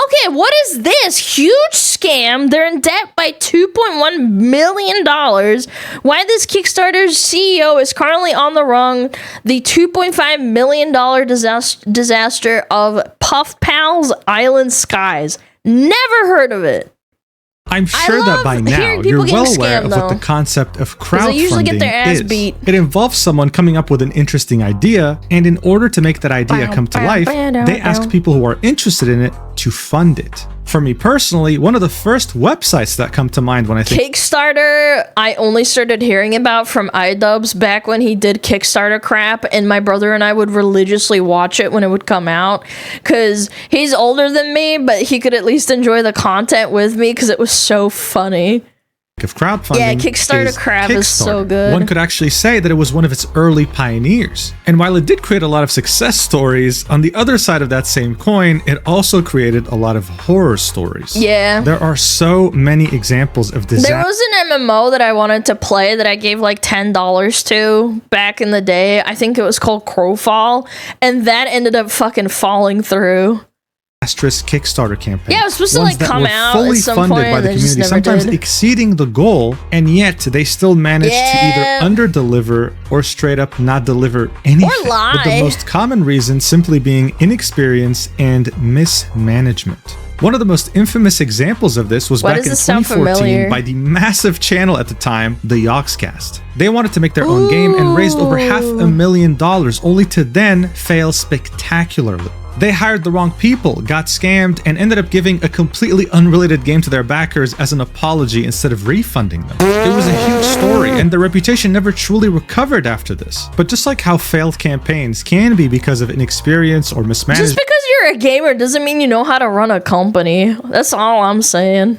Okay, what is this? Huge scam. They're in debt by $2.1 million. Why this Kickstarter's CEO is currently on the run. The $2.5 million disaster of Puff Pal's Island Skies. Never heard of it. I'm sure that by now you're well aware of what the concept of crowdfunding is. It involves someone coming up with an interesting idea, and in order to make that idea come to life, they ask people who are interested in it to fund it. For me personally, one of the first websites that come to mind when I think Kickstarter, I only started hearing about from iDubbbz back when he did Kickstarter crap, and my brother and I would religiously watch it when it would come out, because he's older than me, but he could at least enjoy the content with me because it was so funny. Of crowdfunding, yeah, Kickstarter crap is so good. One could actually say that it was one of its early pioneers. And while it did create a lot of success stories, on the other side of that same coin, it also created a lot of horror stories. Yeah. There are so many examples of disaster. There was an MMO that I wanted to play that I gave like $10 to back in the day. I think it was called Crowfall, and that ended up fucking falling through. Disastrous Kickstarter campaign. Yeah, it was supposed to like come out fully at some funded point, by the community, sometimes exceeding the goal, and yet they still managed to either under-deliver or straight up not deliver anything. Or lie. With the most common reason simply being inexperience and mismanagement. One of the most infamous examples of this was back in 2014 by the massive channel at the time, the Yogscast. They wanted to make their own game and raised over $500,000, only to then fail spectacularly. They hired the wrong people, got scammed, and ended up giving a completely unrelated game to their backers as an apology instead of refunding them. It was a huge story, and their reputation never truly recovered after this. But just like how failed campaigns can be because of inexperience or mismanagement, just because you're a gamer doesn't mean you know how to run a company. That's all I'm saying.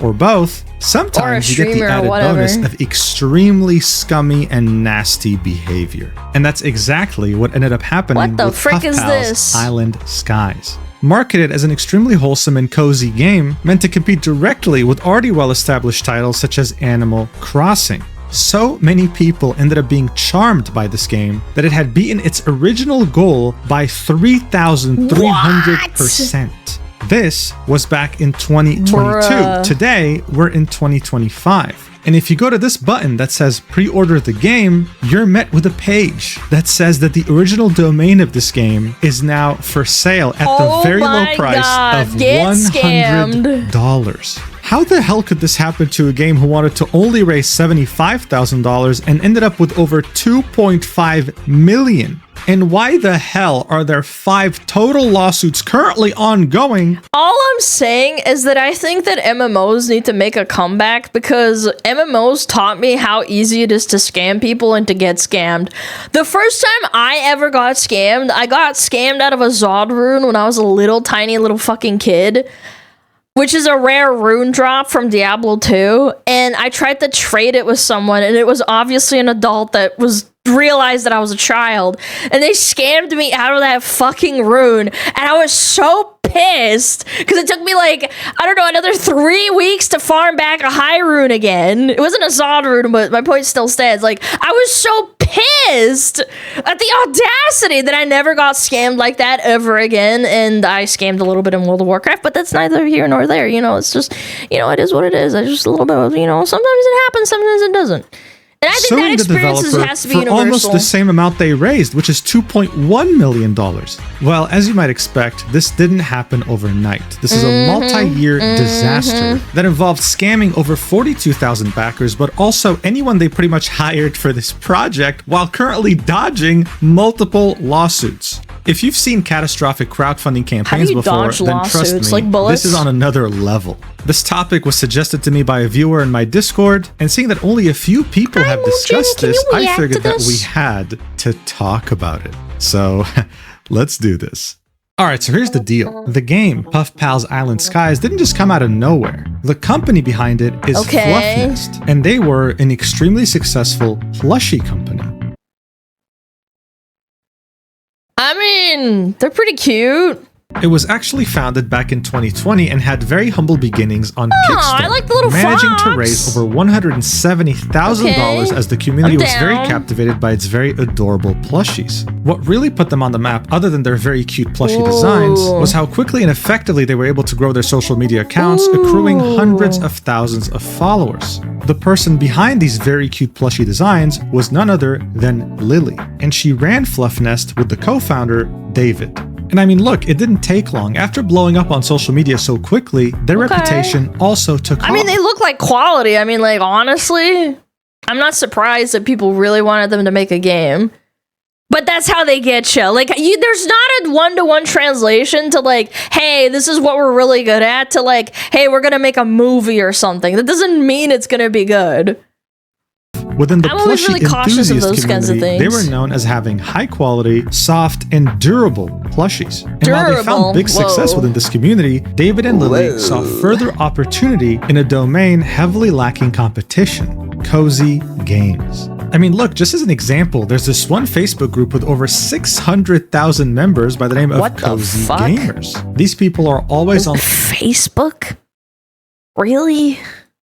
Or both, sometimes you get the added bonus of extremely scummy and nasty behavior. And that's exactly what ended up happening with Puff Pal's Island Skies. Marketed as an extremely wholesome and cozy game, meant to compete directly with already well-established titles such as Animal Crossing. So many people ended up being charmed by this game that it had beaten its original goal by 3,300%. This was back in 2022. Bruh. Today, we're in 2025. And if you go to this button that says pre-order the game, you're met with a page that says that the original domain of this game is now for sale at the very low price of $100. How the hell could this happen to a game who wanted to only raise $75,000 and ended up with over $2.5 million? And why the hell are there 5 total lawsuits currently ongoing? All I'm saying is that I think that MMOs need to make a comeback, because MMOs taught me how easy it is to scam people and to get scammed. The first time I ever got scammed out of a Zod rune when I was a little tiny little fucking kid, which is a rare rune drop from Diablo 2, and I tried to trade it with someone, and it was obviously an adult that realized that I was a child, and they scammed me out of that fucking rune, and I was so pissed, because it took me like, I don't know, another 3 weeks to farm back a high rune again. It wasn't a Zod rune, but my point still stands. Like, I was so pissed at the audacity that I never got scammed like that ever again, and I scammed a little bit in World of Warcraft, but that's neither here nor there, you know, it's just, you know, it is what it is. I just a little bit of, you know, sometimes it happens, sometimes it doesn't. And I think that experience has to be universal. For almost the same amount they raised, which is $2.1 million. Well, as you might expect, this didn't happen overnight. This is a multi-year disaster that involved scamming over 42,000 backers, but also anyone they pretty much hired for this project, while currently dodging multiple lawsuits. If you've seen catastrophic crowdfunding campaigns before, then trust me, like this is on another level. This topic was suggested to me by a viewer in my Discord, and seeing that only a few people have discussed this, I figured that we had to talk about it. So, let's do this. Alright, so here's the deal. The game, Puff Pal's Island Skies, didn't just come out of nowhere. The company behind it is Fluffnest, and they were an extremely successful plushie company. I mean, they're pretty cute. It was actually founded back in 2020 and had very humble beginnings on Kickstarter, I like the little managing fox. to raise over $170,000 as the community was very captivated by its very adorable plushies. What really put them on the map, other than their very cute plushie designs, was how quickly and effectively they were able to grow their social media accounts, accruing hundreds of thousands of followers. The person behind these very cute plushie designs was none other than Lily, and she ran Fluffnest with the co-founder, David. And I mean, look, it didn't take long. After blowing up on social media so quickly, their reputation also took off. I mean, they look like quality. I mean, like, honestly, I'm not surprised that people really wanted them to make a game. But that's how they get you. Like, there's not a one-to-one translation to, like, hey, this is what we're really good at, to, like, hey, we're going to make a movie or something. That doesn't mean it's going to be good. Within the plushie enthusiast community, they were known as having high-quality, soft, and durable plushies. And while they found big success within this community, David and Lily saw further opportunity in a domain heavily lacking competition: cozy games. I mean, look, just as an example, there's this one Facebook group with over 600,000 members by the name of Cozy Gamers. These people are always on Facebook? Really?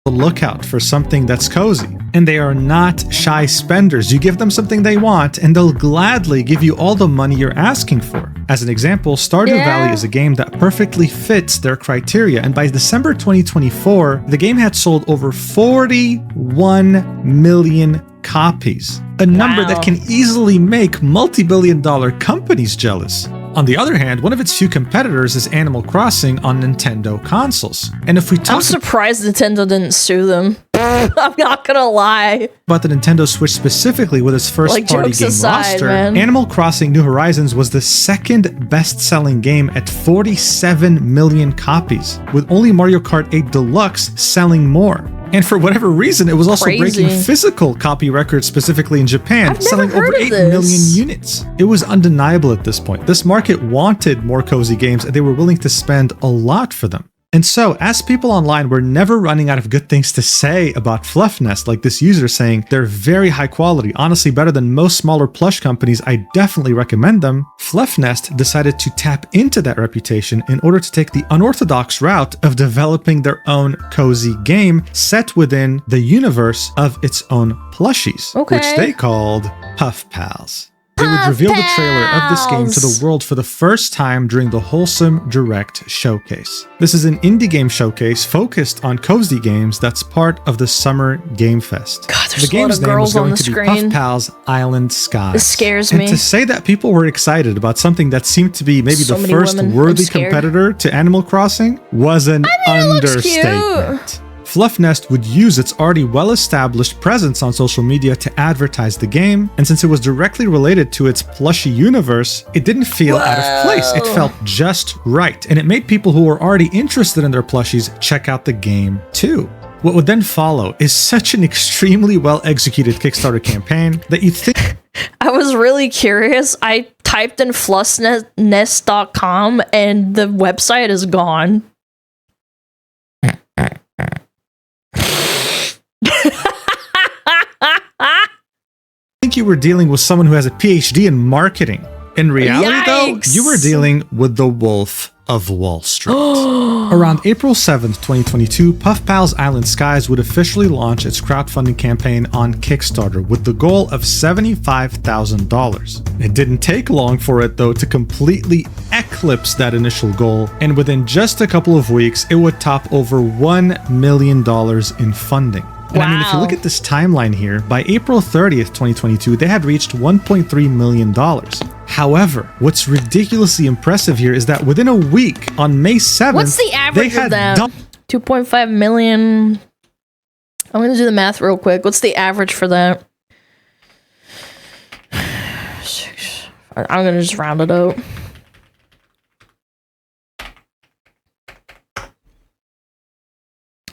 The lookout for something that's cozy, and they are not shy spenders. You give them something they want and they'll gladly give you all the money you're asking for. As an example, Stardew Valley is a game that perfectly fits their criteria, and by December 2024 the game had sold over 41 million copies, a number that can easily make multi-billion-dollar companies jealous. On the other hand, one of its few competitors is Animal Crossing on Nintendo consoles. And if we talk, I'm surprised Nintendo didn't sue them. I'm not gonna lie. About the Nintendo Switch specifically, with its first-party game roster, Animal Crossing New Horizons was the second best-selling game at 47 million copies, with only Mario Kart 8 Deluxe selling more. And for whatever reason, it was also breaking physical copy records, specifically in Japan, selling over 8 million units. It was undeniable at this point. This market wanted more cozy games, and they were willing to spend a lot for them. And so, as people online were never running out of good things to say about Fluffnest, like this user saying they're very high quality, honestly better than most smaller plush companies, I definitely recommend them, Fluffnest decided to tap into that reputation in order to take the unorthodox route of developing their own cozy game set within the universe of its own plushies, which they called Puff Pals. They would reveal the trailer of this game to the world for the first time during the Wholesome Direct Showcase. This is an indie game showcase focused on cozy games that's part of the Summer Game Fest. God, there's the game's name was going to be Puff Pals Island Skies. This scares me. And to say that people were excited about something that seemed to be maybe the first worthy competitor to Animal Crossing was an understatement. Fluffnest would use its already well-established presence on social media to advertise the game, and since it was directly related to its plushie universe, it didn't feel out of place. It felt just right, and it made people who were already interested in their plushies check out the game too. What would then follow is such an extremely well-executed Kickstarter campaign that you'd think... I was really curious. I typed in fluffnest.com and the website is gone. think you were dealing with someone who has a PhD in marketing. In reality, though, you were dealing with the Wolf of Wall Street. Around April 7th, 2022, Puff Pals Island Skies would officially launch its crowdfunding campaign on Kickstarter with the goal of $75,000. It didn't take long for it, though, to completely eclipse that initial goal, and within just a couple of weeks, it would top over $1 million in funding. And I mean, if you look at this timeline here, by April 30th, 2022, they had reached $1.3 million. However, what's ridiculously impressive here is that within a week, on May 7th, what's the average of that? 2.5 million. I'm going to do the math real quick. What's the average for that? I'm going to just round it out.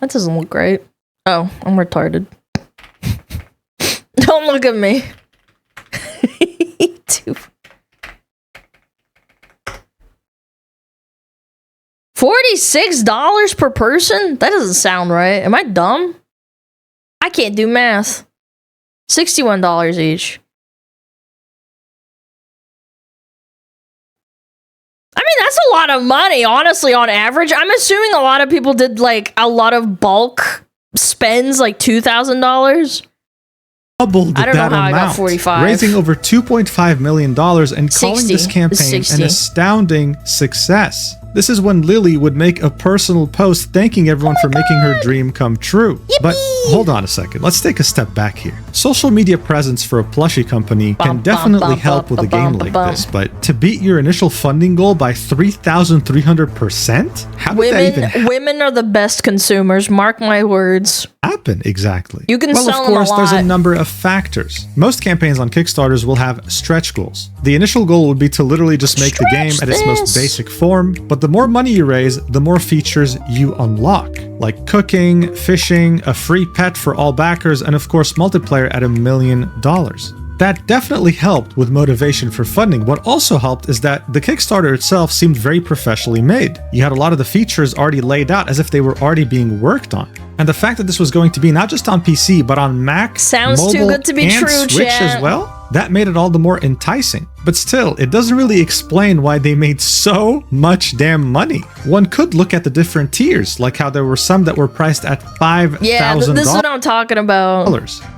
That doesn't look great. Oh, I'm retarded. Don't look at me. $46 per person? That doesn't sound right. Am I dumb? I can't do math. $61 each. I mean, that's a lot of money, honestly, on average. I'm assuming a lot of people did like a lot of bulk spends, like $2,000. Doubled I don't that know how amount, I got 45. raising over $2.5 million and calling 60. this campaign an 60. astounding success. This is when Lily would make a personal post thanking everyone for making her dream come true. Yippee! But hold on a second, let's take a step back here. Social media presence for a plushie company can definitely help with a game like this, but to beat your initial funding goal by 3,300%? How did that even happen? Women are the best consumers, mark my words. Happen exactly. You can sell of course, them a lot. there's a number of factors. Most campaigns on Kickstarters will have stretch goals. The initial goal would be to literally just make the game at its most basic form, but the more money you raise, the more features you unlock, like cooking, fishing, a free pet for all backers, and of course multiplayer at $1 million. That definitely helped with motivation for funding. What also helped is that the Kickstarter itself seemed very professionally made. You had a lot of the features already laid out as if they were already being worked on. And the fact that this was going to be not just on PC, but on Mac, sounds mobile, too good to be and true, Switch chat. as well, that made it all the more enticing. But still, it doesn't really explain why they made so much damn money. One could look at the different tiers, like how there were some that were priced at $5,000. Yeah, this is what I'm talking about.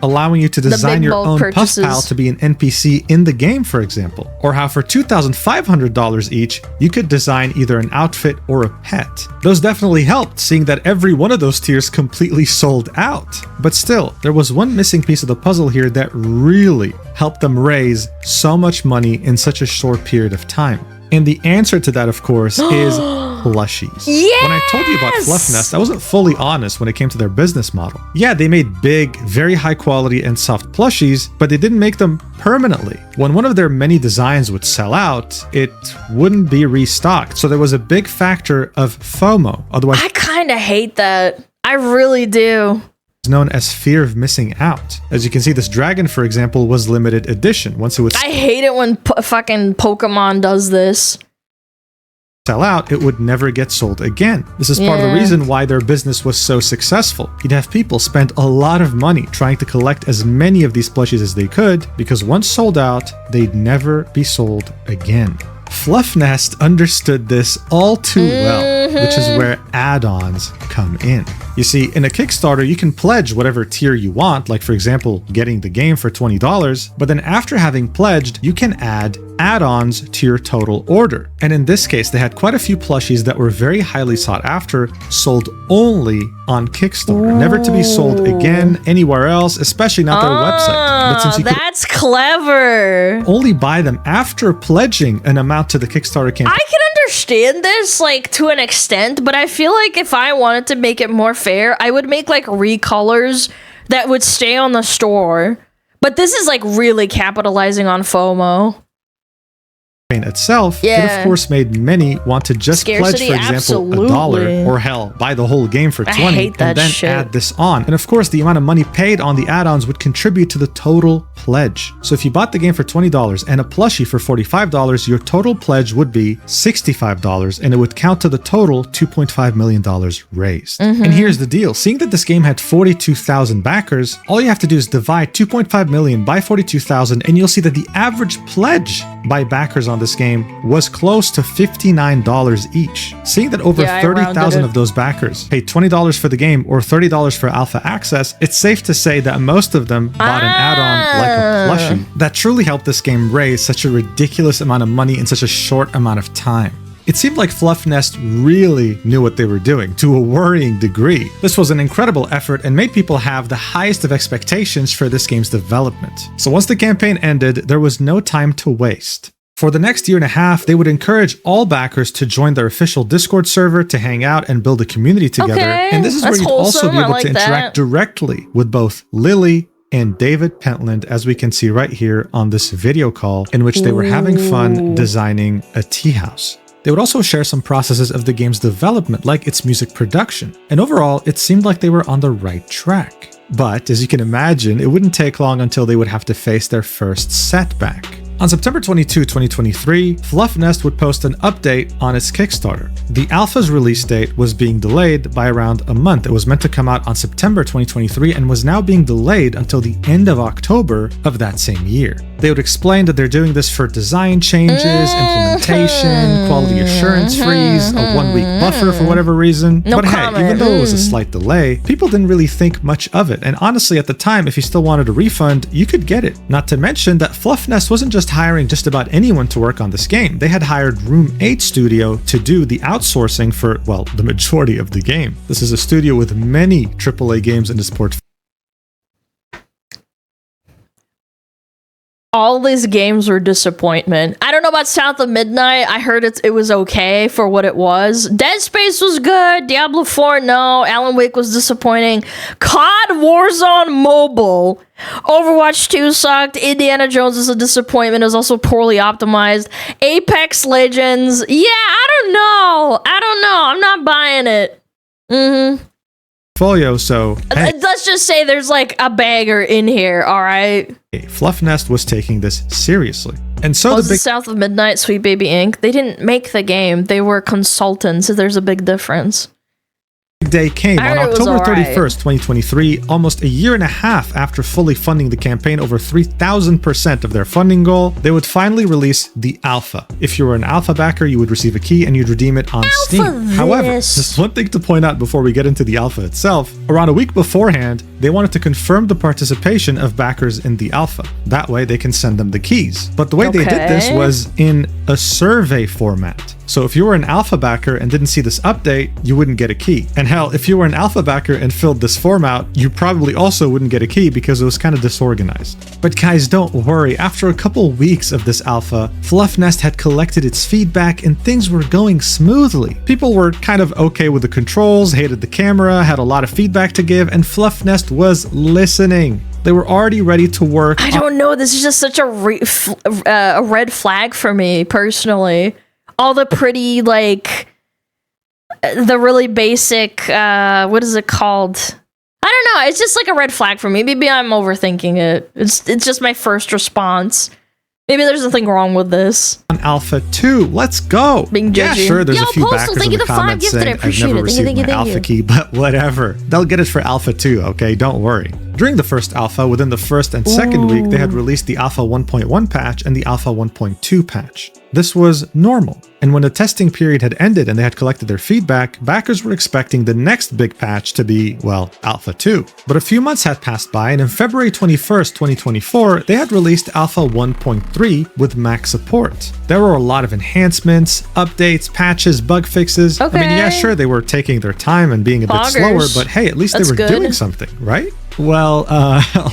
Allowing you to design your own puff pal to be an NPC in the game, for example. Or how for $2,500 each, you could design either an outfit or a pet. Those definitely helped, seeing that every one of those tiers completely sold out. But still, there was one missing piece of the puzzle here that really helped them raise so much money in such a short period of time. And the answer to that, of course, is plushies. Yes! When I told you about Fluffnest, I wasn't fully honest when it came to their business model. Yeah, they made big, very high quality and soft plushies, but they didn't make them permanently. When one of their many designs would sell out, it wouldn't be restocked. So there was a big factor of FOMO. Otherwise, I kind of hate that. I really do. Known as fear of missing out. As you can see, this dragon, for example, was limited edition. Once it would I hate it when fucking Pokemon does this. Sell out, it would never get sold again. This is part of the reason why their business was so successful. You'd have people spend a lot of money trying to collect as many of these plushies as they could, because once sold out, they'd never be sold again. Fluffnest understood this all too well, which is where add-ons come in. You see, in a Kickstarter, you can pledge whatever tier you want, like for example, getting the game for $20, but then after having pledged, you can add add-ons to your total order. And in this case, they had quite a few plushies that were very highly sought after, sold only on Kickstarter, never to be sold again anywhere else, especially not their website. But since you that's clever. Only buy them after pledging an amount to the Kickstarter campaign. I can understand this, like, to an extent, but I feel like if I wanted to make it more fair, I would make, like, recolors that would stay on the store. But this is, like, really capitalizing on FOMO. Itself, it of course made many want to just pledge, for example, $1, or hell, buy the whole game for $20 and then add this on. And of course, the amount of money paid on the add-ons would contribute to the total pledge. So if you bought the game for $20 and a plushie for $45, your total pledge would be $65, and it would count to the total $2.5 million raised. And here's the deal. Seeing that this game had 42,000 backers, all you have to do is divide 2.5 million by 42,000, and you'll see that the average pledge by backers on this game was close to $59 each. Seeing that over 30,000 of those backers paid $20 for the game or $30 for alpha access, it's safe to say that most of them bought an add-on like a plushie. That truly helped this game raise such a ridiculous amount of money in such a short amount of time. It seemed like Fluffnest really knew what they were doing, to a worrying degree. This was an incredible effort and made people have the highest of expectations for this game's development. So once the campaign ended, there was no time to waste. For the next year and a half, they would encourage all backers to join their official Discord server to hang out and build a community together. And this is where you'd also be able to interact directly with both Lily and David Pentland, as we can see right here on this video call, in which they were having fun designing a tea house. They would also share some processes of the game's development, like its music production. And overall, it seemed like they were on the right track. But as you can imagine, it wouldn't take long until they would have to face their first setback. On September 22, 2023, Fluffnest would post an update on its Kickstarter. The alpha's release date was being delayed by around a month. It was meant to come out on September 2023 and was now being delayed until the end of October of that same year. They would explain that they're doing this for design changes, implementation, quality assurance freeze, a 1-week buffer for whatever reason. No but comment. hey, even though it was a slight delay, people didn't really think much of it. And honestly, at the time, if you still wanted a refund, you could get it. Not to mention that Fluffnest wasn't just hiring just about anyone to work on this game. They had hired Room 8 Studio to do the outsourcing for, well, the majority of the game. This is a studio with many AAA games in its portfolio. All these games were disappointment. I don't know about South of Midnight. I heard it was okay for what it was. Dead Space was good. Diablo 4, no. Alan Wake was disappointing. COD Warzone Mobile. Overwatch 2 sucked. Indiana Jones is a disappointment. It was also poorly optimized. Apex Legends. Yeah, I don't know. I'm not buying it. So hey, let's just say there's like a bagger in here, all right? Fluffnest was taking this seriously. And so the big South of Midnight, Sweet Baby Inc. They didn't make the game. They were consultants, so there's a big difference. Day came on October 31st, 2023, almost a year and a half after fully funding the campaign over 3,000% of their funding goal. They would finally release the alpha. If you were an alpha backer, you would receive a key and you'd redeem it on Steam. However, just one thing to point out before we get into the alpha itself, around a week beforehand, they wanted to confirm the participation of backers in the alpha. That way they can send them the keys. But the way they did this was in a survey format. So if you were an alpha backer and didn't see this update, you wouldn't get a key. And hell, if you were an alpha backer and filled this form out, you probably also wouldn't get a key because it was kind of disorganized. But guys, don't worry. After a couple weeks of this alpha, Fluffnest had collected its feedback and things were going smoothly. People were kind of okay with the controls, hated the camera, had a lot of feedback to give, and Fluffnest was listening. They were already ready to work. I don't know. This is just such a red flag for me, personally. All the pretty, like, the really basic, what is it called? I don't know. It's just like a red flag for me. Maybe I'm overthinking it. It's just my first response. Maybe there's nothing wrong with this. On Alpha 2, let's go. Being judgy. Yeah, sure, there's a few backers in the comments saying I've never received my Alpha key, but whatever. They'll get it for Alpha 2, okay? Don't worry. During the first alpha, within the first and second week, they had released the Alpha 1.1 patch and the Alpha 1.2 patch. This was normal. And when the testing period had ended and they had collected their feedback, backers were expecting the next big patch to be, well, Alpha 2. But a few months had passed by, and on February 21st, 2024, they had released Alpha 1.3 with max support. There were a lot of enhancements, updates, patches, bug fixes. Okay. I mean, yeah, sure, they were taking their time and being a bit slower, but hey, at least they were doing something, right? Well,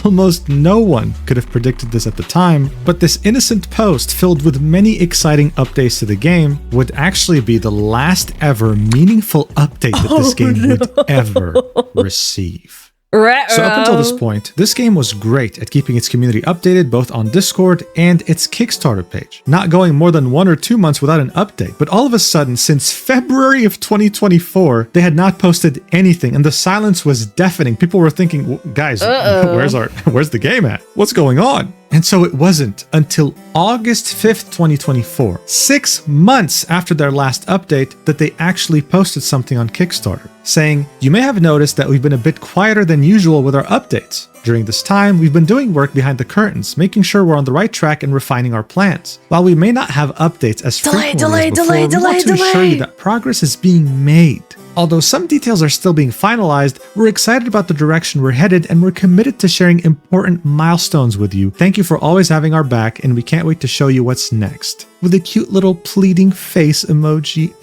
almost no one could have predicted this at the time, but this innocent post filled with many exciting updates to the game would actually be the last ever meaningful update that this game would ever receive. So up until this point, this game was great at keeping its community updated both on Discord and its Kickstarter page, not going more than 1 or 2 months without an update. But all of a sudden, since February of 2024, they had not posted anything, and the silence was deafening. People were thinking, guys, where's the game at? What's going on? And so it wasn't until August 5th, 2024, 6 months after their last update, that they actually posted something on Kickstarter, saying, "You may have noticed that we've been a bit quieter than usual with our updates. During this time, we've been doing work behind the curtains, making sure we're on the right track and refining our plans. While we may not have updates as frequently as before, we want to assure you that progress is being made. Although some details are still being finalized, we're excited about the direction we're headed and we're committed to sharing important milestones with you. Thank you for always having our back, and we can't wait to show you what's next." With a cute little pleading face emoji.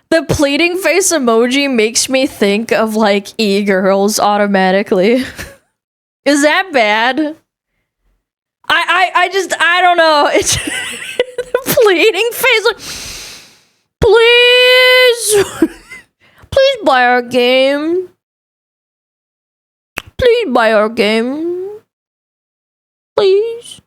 The pleading face emoji makes me think of, like, e-girls automatically. Is that bad? I don't know. It's the pleading face, like, please buy our game. Please buy our game. Please.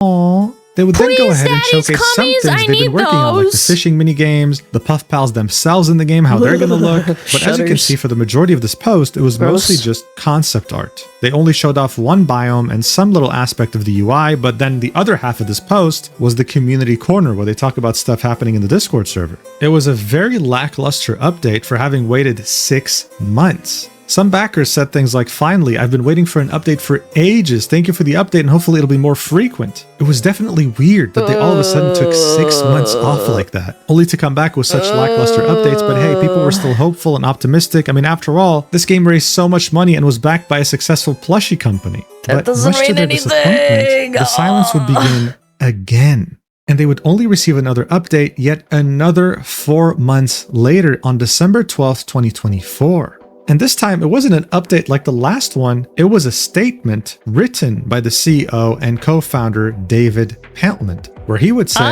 Aww. They would then go ahead and showcase some things they've been working on, like the fishing mini-games, the Puff Pals themselves in the game, how they're going to look. But as you can see, for the majority of this post, it was mostly just concept art. They only showed off one biome and some little aspect of the UI, but then the other half of this post was the community corner where they talk about stuff happening in the Discord server. It was a very lackluster update for having waited 6 months. Some backers said things like, "Finally, I've been waiting for an update for ages. Thank you for the update and hopefully it'll be more frequent." It was definitely weird that they all of a sudden took 6 months off like that, only to come back with such lackluster updates. But hey, people were still hopeful and optimistic. I mean, after all, this game raised so much money and was backed by a successful plushie company. That doesn't mean anything. The silence would begin again. And they would only receive another update yet another 4 months later on December 12th, 2024. And this time, it wasn't an update like the last one. It was a statement written by the CEO and co-founder David Pentland, where he would say,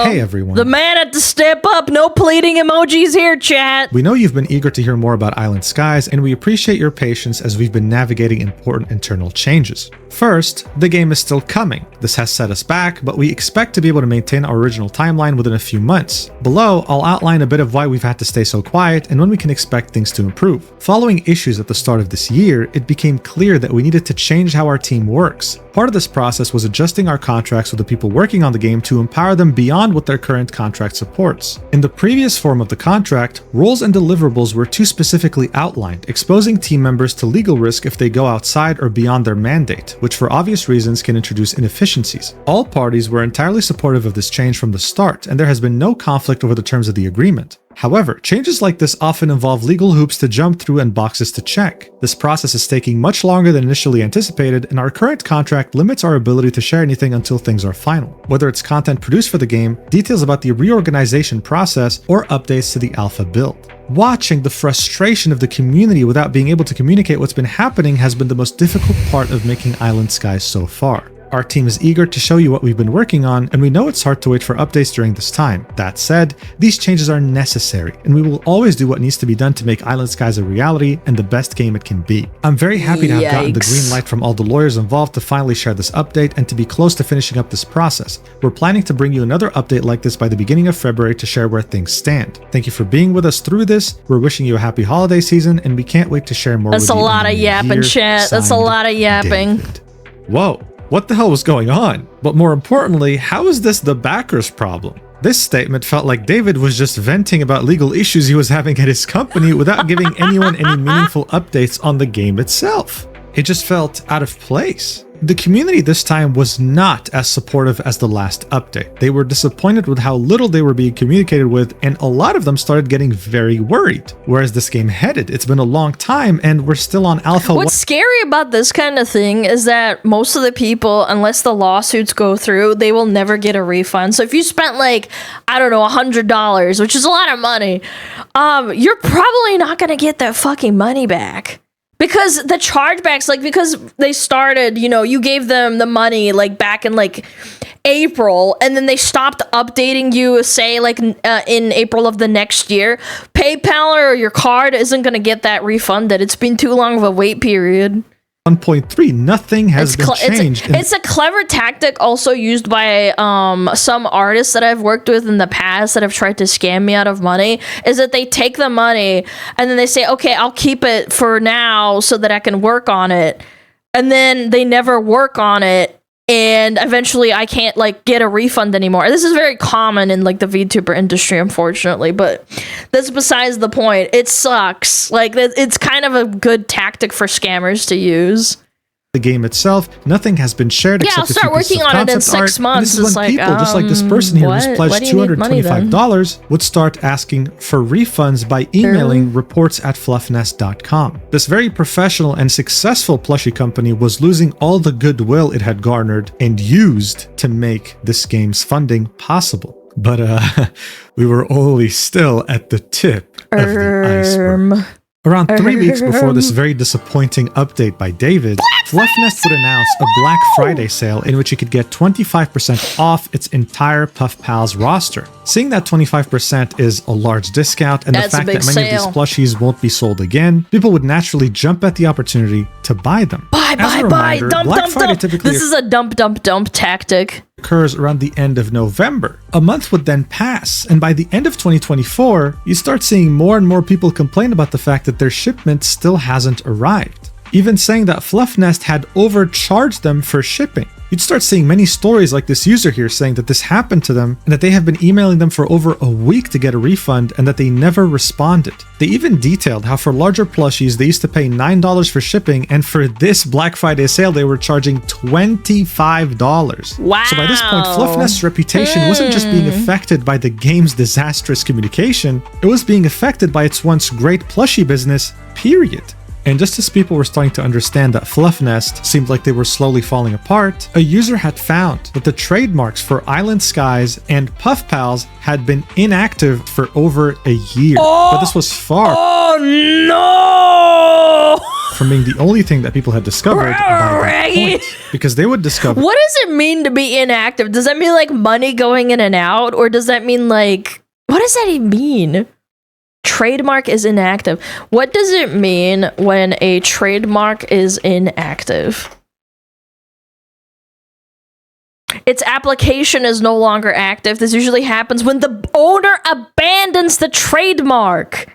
"Hey everyone. The man had to step up. No pleading emojis here, chat. We know you've been eager to hear more about Island Skies, and we appreciate your patience as we've been navigating important internal changes. First, the game is still coming. This has set us back, but we expect to be able to maintain our original timeline within a few months. Below, I'll outline a bit of why we've had to stay so quiet and when we can expect things to improve. Following issues at the start of this year, it became clear that we needed to change how our team works. Part of this process was adjusting our contracts with the people working on the game to empower them beyond what their current contract supports. In the previous form of the contract, roles and deliverables were too specifically outlined, exposing team members to legal risk if they go outside or beyond their mandate, which for obvious reasons can introduce inefficiencies. All parties were entirely supportive of this change from the start, and there has been no conflict over the terms of the agreement. However, changes like this often involve legal hoops to jump through and boxes to check. This process is taking much longer than initially anticipated, and our current contract limits our ability to share anything until things are final. Whether it's content produced for the game, details about the reorganization process, or updates to the alpha build. Watching the frustration of the community without being able to communicate what's been happening has been the most difficult part of making Island Skies so far. Our team is eager to show you what we've been working on, and we know it's hard to wait for updates during this time. That said, these changes are necessary, and we will always do what needs to be done to make Island Skies a reality and the best game it can be. I'm very happy to have gotten the green light from all the lawyers involved to finally share this update and to be close to finishing up this process. We're planning to bring you another update like this by the beginning of February to share where things stand. Thank you for being with us through this. We're wishing you a happy holiday season, and we can't wait to share more with you. That's a lot of yapping, chat. That's a lot of yapping. David. Whoa. What the hell was going on? But more importantly, how is this the backer's problem? This statement felt like David was just venting about legal issues he was having at his company without giving anyone any meaningful updates on the game itself. It just felt out of place. The community this time was not as supportive as the last update. They were disappointed with how little they were being communicated with, and a lot of them started getting very worried. Where is this game headed? It's been a long time, and we're still on alpha. What's scary about this kind of thing is that most of the people, unless the lawsuits go through, they will never get a refund. So if you spent like, I don't know, $100, which is a lot of money, you're probably not going to get that fucking money back. Because the chargebacks, like, because they started, you know, you gave them the money, like, back in, like, April, and then they stopped updating you, say, like, in April of the next year. PayPal or your card isn't going to get that refunded. It's been too long of a wait period. 1.3, nothing has been changed. It's a clever tactic also used by some artists that I've worked with in the past that have tried to scam me out of money, is that they take the money and then they say, okay, I'll keep it for now so that I can work on it. And then they never work on it. And eventually I can't like get a refund anymore. This is very common in like the VTuber industry, unfortunately, but that's besides the point. It sucks. Like it's kind of a good tactic for scammers to use. The game itself, nothing has been shared. Yeah, I'll start working on it in 6 months. This is when people, just like this person here who's pledged $225, would start asking for refunds by emailing reports@fluffnest.com. This very professional and successful plushie company was losing all the goodwill it had garnered and used to make this game's funding possible. But we were only still at the tip of the iceberg. Around 3 weeks before this very disappointing update by David, Fluffnest would announce a Black Friday sale in which you could get 25% off its entire Puff Pals roster. Seeing that 25% is a large discount and the fact that many of these plushies won't be sold again, people would naturally jump at the opportunity to buy them. Buy, dump. This is a dump tactic. Occurs around the end of November. A month would then pass, and by the end of 2024, you start seeing more and more people complain about the fact that their shipment still hasn't arrived. even saying that Fluffnest had overcharged them for shipping. You'd start seeing many stories like this user here saying that this happened to them and that they have been emailing them for over a week to get a refund and that they never responded. They even detailed how for larger plushies they used to pay $9 for shipping, and for this Black Friday sale they were charging $25. Wow. So by this point, Fluffnest's reputation wasn't just being affected by the game's disastrous communication, it was being affected by its once great plushie business, period. And just as people were starting to understand that Fluffnest seemed like they were slowly falling apart, a user had found that the trademarks for Island Skies and Puff Pals had been inactive for over a year. But this was far from being the only thing that people had discovered by that point, because they would discover... What does it mean to be inactive? Does that mean like money going in and out? Or does that mean like... What does that even mean? Trademark is inactive. What does it mean when a trademark is inactive? Its application is no longer active. This usually happens when the owner abandons the trademark.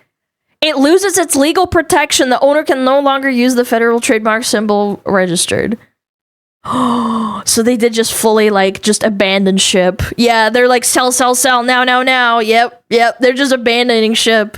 It loses its legal protection. The owner can no longer use the federal trademark symbol registered. So they did just fully like just abandon ship. Yeah, they're like sell now. Yep. They're just abandoning ship.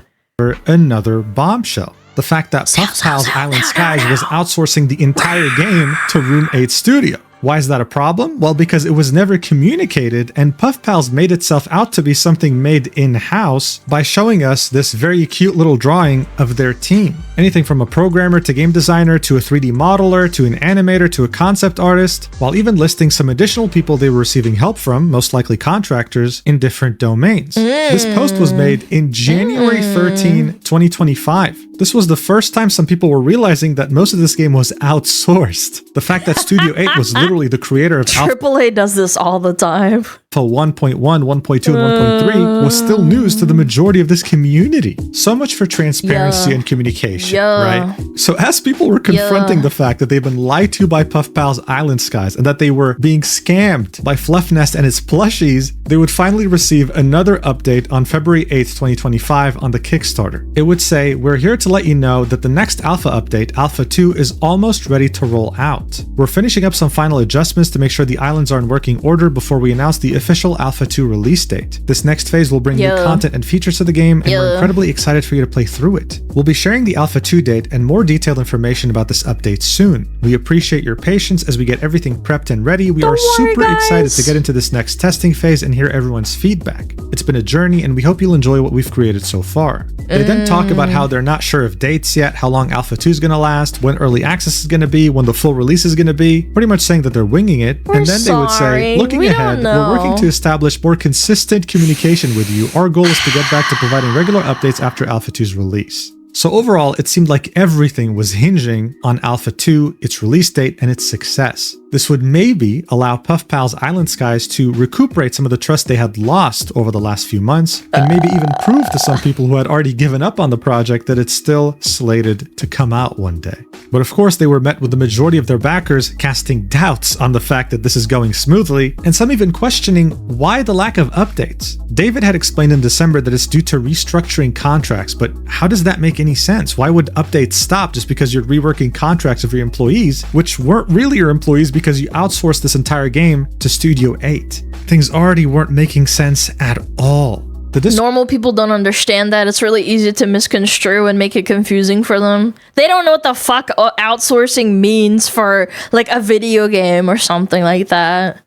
Another bombshell. The fact that Puff Pals Island Skies was outsourcing the entire game to Room 8 Studio. Why is that a problem? Well, because it was never communicated, and Puff Pals made itself out to be something made in-house by showing us this very cute little drawing of their team. Anything from a programmer to game designer to a 3D modeler to an animator to a concept artist, while even listing some additional people they were receiving help from, most likely contractors, in different domains. This post was made in January 13, 2025. This was the first time some people were realizing that most of this game was outsourced. The fact that Studio 8 was literally the creator of AAA does this all the time. Alpha 1.1, 1.2, and 1.3 was still news to the majority of this community. So much for transparency and communication, right? So as people were confronting the fact that they've been lied to by Puff Pals Island Skies and that they were being scammed by Fluffnest and its plushies, they would finally receive another update on February 8th, 2025 on the Kickstarter. It would say, "We're here to let you know that the next alpha update, Alpha 2, is almost ready to roll out. We're finishing up some final adjustments to make sure the islands are in working order before we announce the official Alpha 2 release date. This next phase will bring new content and features to the game, and we're incredibly excited for you to play through it. We'll be sharing the Alpha 2 date and more detailed information about this update soon. We appreciate your patience as we get everything prepped and ready. We are super excited to get into this next testing phase and hear everyone's feedback. It's been a journey, and we hope you'll enjoy what we've created so far." They then talk about how they're not sure of dates yet, how long Alpha 2 is going to last, when early access is going to be, when the full release is going to be, pretty much saying that they're winging it. And then they would say, "Looking ahead, we're working to establish more consistent communication with you. Our goal is to get back to providing regular updates after Alpha 2's release." So overall, it seemed like everything was hinging on Alpha 2, its release date, and its success. This would maybe allow Puff Pals Island Skies to recuperate some of the trust they had lost over the last few months, and maybe even prove to some people who had already given up on the project that it's still slated to come out one day. But of course, they were met with the majority of their backers casting doubts on the fact that this is going smoothly, and some even questioning why the lack of updates. David had explained in December that it's due to restructuring contracts, but how does that make any sense? Why would updates stop just because you're reworking contracts of your employees, which weren't really your employees because you outsourced this entire game to Studio 8? Things already weren't making sense at all. Normal people don't understand that. It's really easy to misconstrue and make it confusing for them. They don't know what the fuck outsourcing means for like a video game or something like that.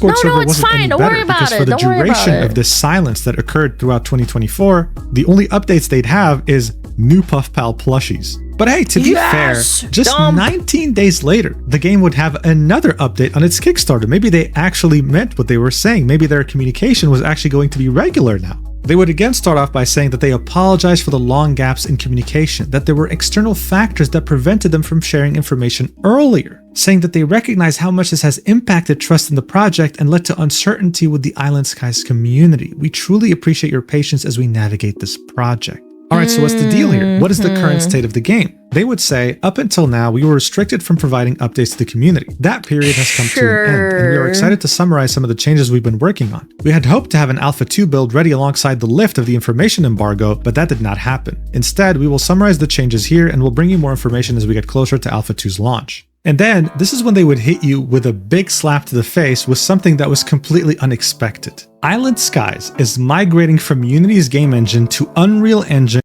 No, it's fine. Don't worry about it. For the duration of this silence that occurred throughout 2024, the only updates they'd have is new Puff Pal plushies. But hey, to be fair, just 19 days later, the game would have another update on its Kickstarter. Maybe they actually meant what they were saying. Maybe their communication was actually going to be regular now. They would again start off by saying that they apologize for the long gaps in communication, that there were external factors that prevented them from sharing information earlier, saying that they recognize how much this has impacted trust in the project and led to uncertainty with the Island Skies community. We truly appreciate your patience as we navigate this project. All right, so what's the deal here? What is the current state of the game? They would say, up until now, we were restricted from providing updates to the community. That period has come to an end, and we are excited to summarize some of the changes we've been working on. We had hoped to have an Alpha 2 build ready alongside the lift of the information embargo, but that did not happen. Instead, we will summarize the changes here, and we'll bring you more information as we get closer to Alpha 2's launch. And then, this is when they would hit you with a big slap to the face with something that was completely unexpected. Island Skies is migrating from Unity's game engine to Unreal Engine.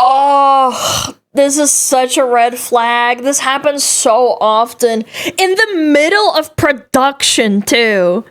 Oh, this is such a red flag. This happens so often. In the middle of production, too.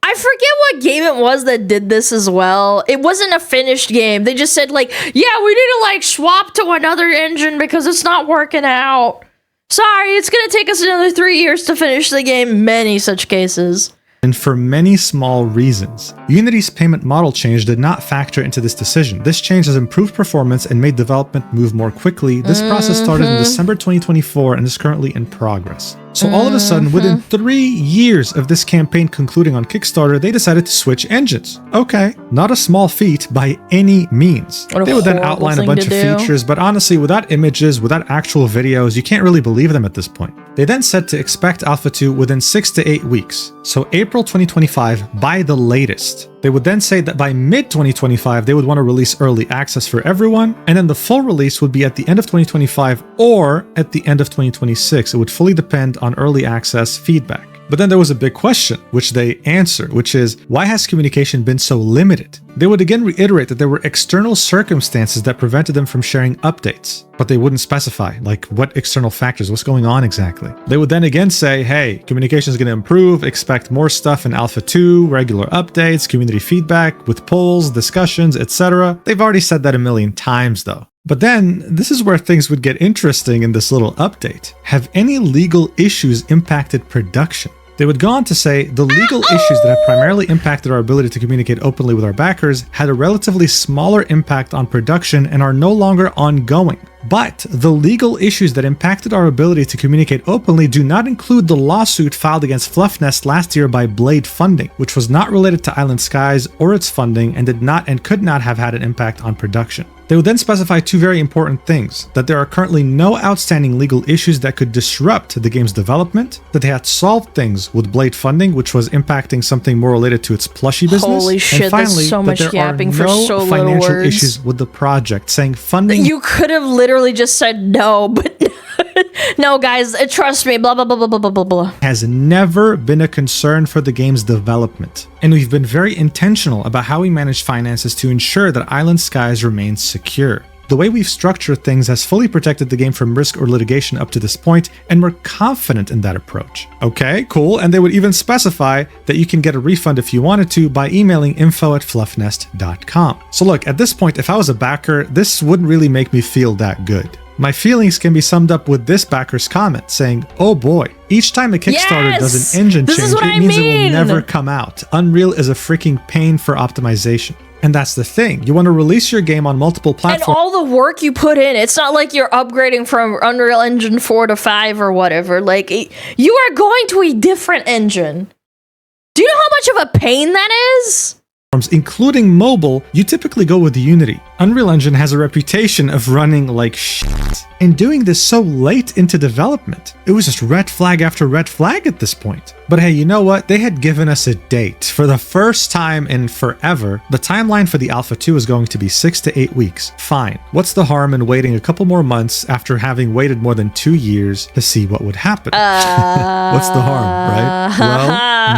I forget what game it was that did this as well. It wasn't a finished game. They just said, like, yeah, we need to, like, swap to another engine because it's not working out. Sorry, it's gonna take us another 3 years to finish the game. Many such cases. And for many small reasons. Unity's payment model change did not factor into this decision. This change has improved performance and made development move more quickly. This process started in December 2024 and is currently in progress. So all of a sudden, within 3 years of this campaign concluding on Kickstarter, they decided to switch engines. Okay, not a small feat by any means. They would then outline a bunch of features, but honestly, without images, without actual videos, you can't really believe them at this point. They then said to expect Alpha 2 within 6 to 8 weeks, so April 2025 by the latest. They would then say that by mid-2025, they would want to release early access for everyone, and then the full release would be at the end of 2025 or at the end of 2026. It would fully depend on early access feedback. But then there was a big question, which they answered, which is, why has communication been so limited? They would again reiterate that there were external circumstances that prevented them from sharing updates, but they wouldn't specify, like, what external factors, what's going on exactly. They would then again say, hey, communication is going to improve, expect more stuff in Alpha 2, regular updates, community feedback, with polls, discussions, etc. They've already said that a million times, though. But then, this is where things would get interesting in this little update. Have any legal issues impacted production? They would go on to say, the legal issues that have primarily impacted our ability to communicate openly with our backers had a relatively smaller impact on production and are no longer ongoing. But the legal issues that impacted our ability to communicate openly do not include the lawsuit filed against Fluffnest last year by Blade Funding, which was not related to Island Skies or its funding and did not and could not have had an impact on production. They would then specify two very important things: that there are currently no outstanding legal issues that could disrupt the game's development, that they had solved things with Blade Funding, which was impacting something more related to its plushie business, Holy shit, and finally, that's so much that there yapping are for no so little financial words. issues with the project, saying funding... You could have literally just said no, but no, guys, trust me, blah, blah, blah, blah, blah, blah, blah, blah. Has never been a concern for the game's development. And we've been very intentional about how we manage finances to ensure that Island Skies remains secure. The way we've structured things has fully protected the game from risk or litigation up to this point, and we're confident in that approach. Okay, cool, and they would even specify that you can get a refund if you wanted to by emailing info@fluffnest.com. So look, at this point, if I was a backer, this wouldn't really make me feel that good. My feelings can be summed up with this backer's comment saying, oh boy, each time a Kickstarter does an engine change, it means it will never come out. Unreal is a freaking pain for optimization. And that's the thing. You want to release your game on multiple platforms. And all the work you put in, it's not like you're upgrading from Unreal Engine 4 to 5 or whatever. Like, you are going to a different engine. Do you know how much of a pain that is? Including mobile, you typically go with Unity. Unreal Engine has a reputation of running like shit. And doing this so late into development, it was just red flag after red flag at this point. But hey, you know what? They had given us a date. For the first time in forever, the timeline for the Alpha 2 is going to be 6 to 8 weeks. Fine. What's the harm in waiting a couple more months after having waited more than 2 years to see what would happen? What's the harm, right? Well,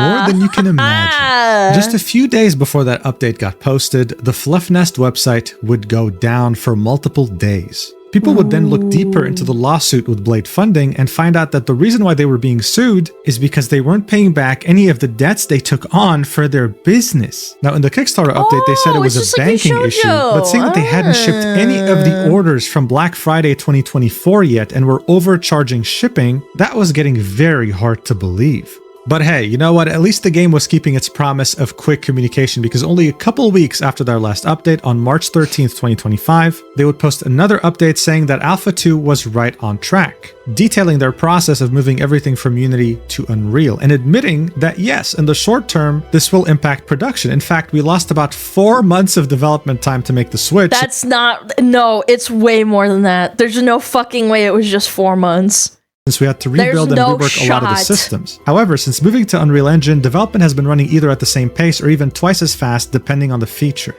more than you can imagine. Just a few days before that update got posted, the Fluffnest website would go down for multiple days. People would then look deeper into the lawsuit with Blade Funding and find out that the reason why they were being sued is because they weren't paying back any of the debts they took on for their business. Now, in the Kickstarter update, they said it was a banking issue, but seeing that they hadn't shipped any of the orders from Black Friday 2024 yet and were overcharging shipping, that was getting very hard to believe. But hey, you know what? At least the game was keeping its promise of quick communication, because only a couple weeks after their last update on March 13th, 2025, they would post another update saying that Alpha 2 was right on track, detailing their process of moving everything from Unity to Unreal, and admitting that yes, in the short term, this will impact production. In fact, we lost about 4 months of development time to make the switch. That's not, no, it's way more than that. There's no fucking way it was just 4 months. Since we had to rebuild and rework a lot of the systems. However, since moving to Unreal Engine, development has been running either at the same pace or even twice as fast, depending on the feature.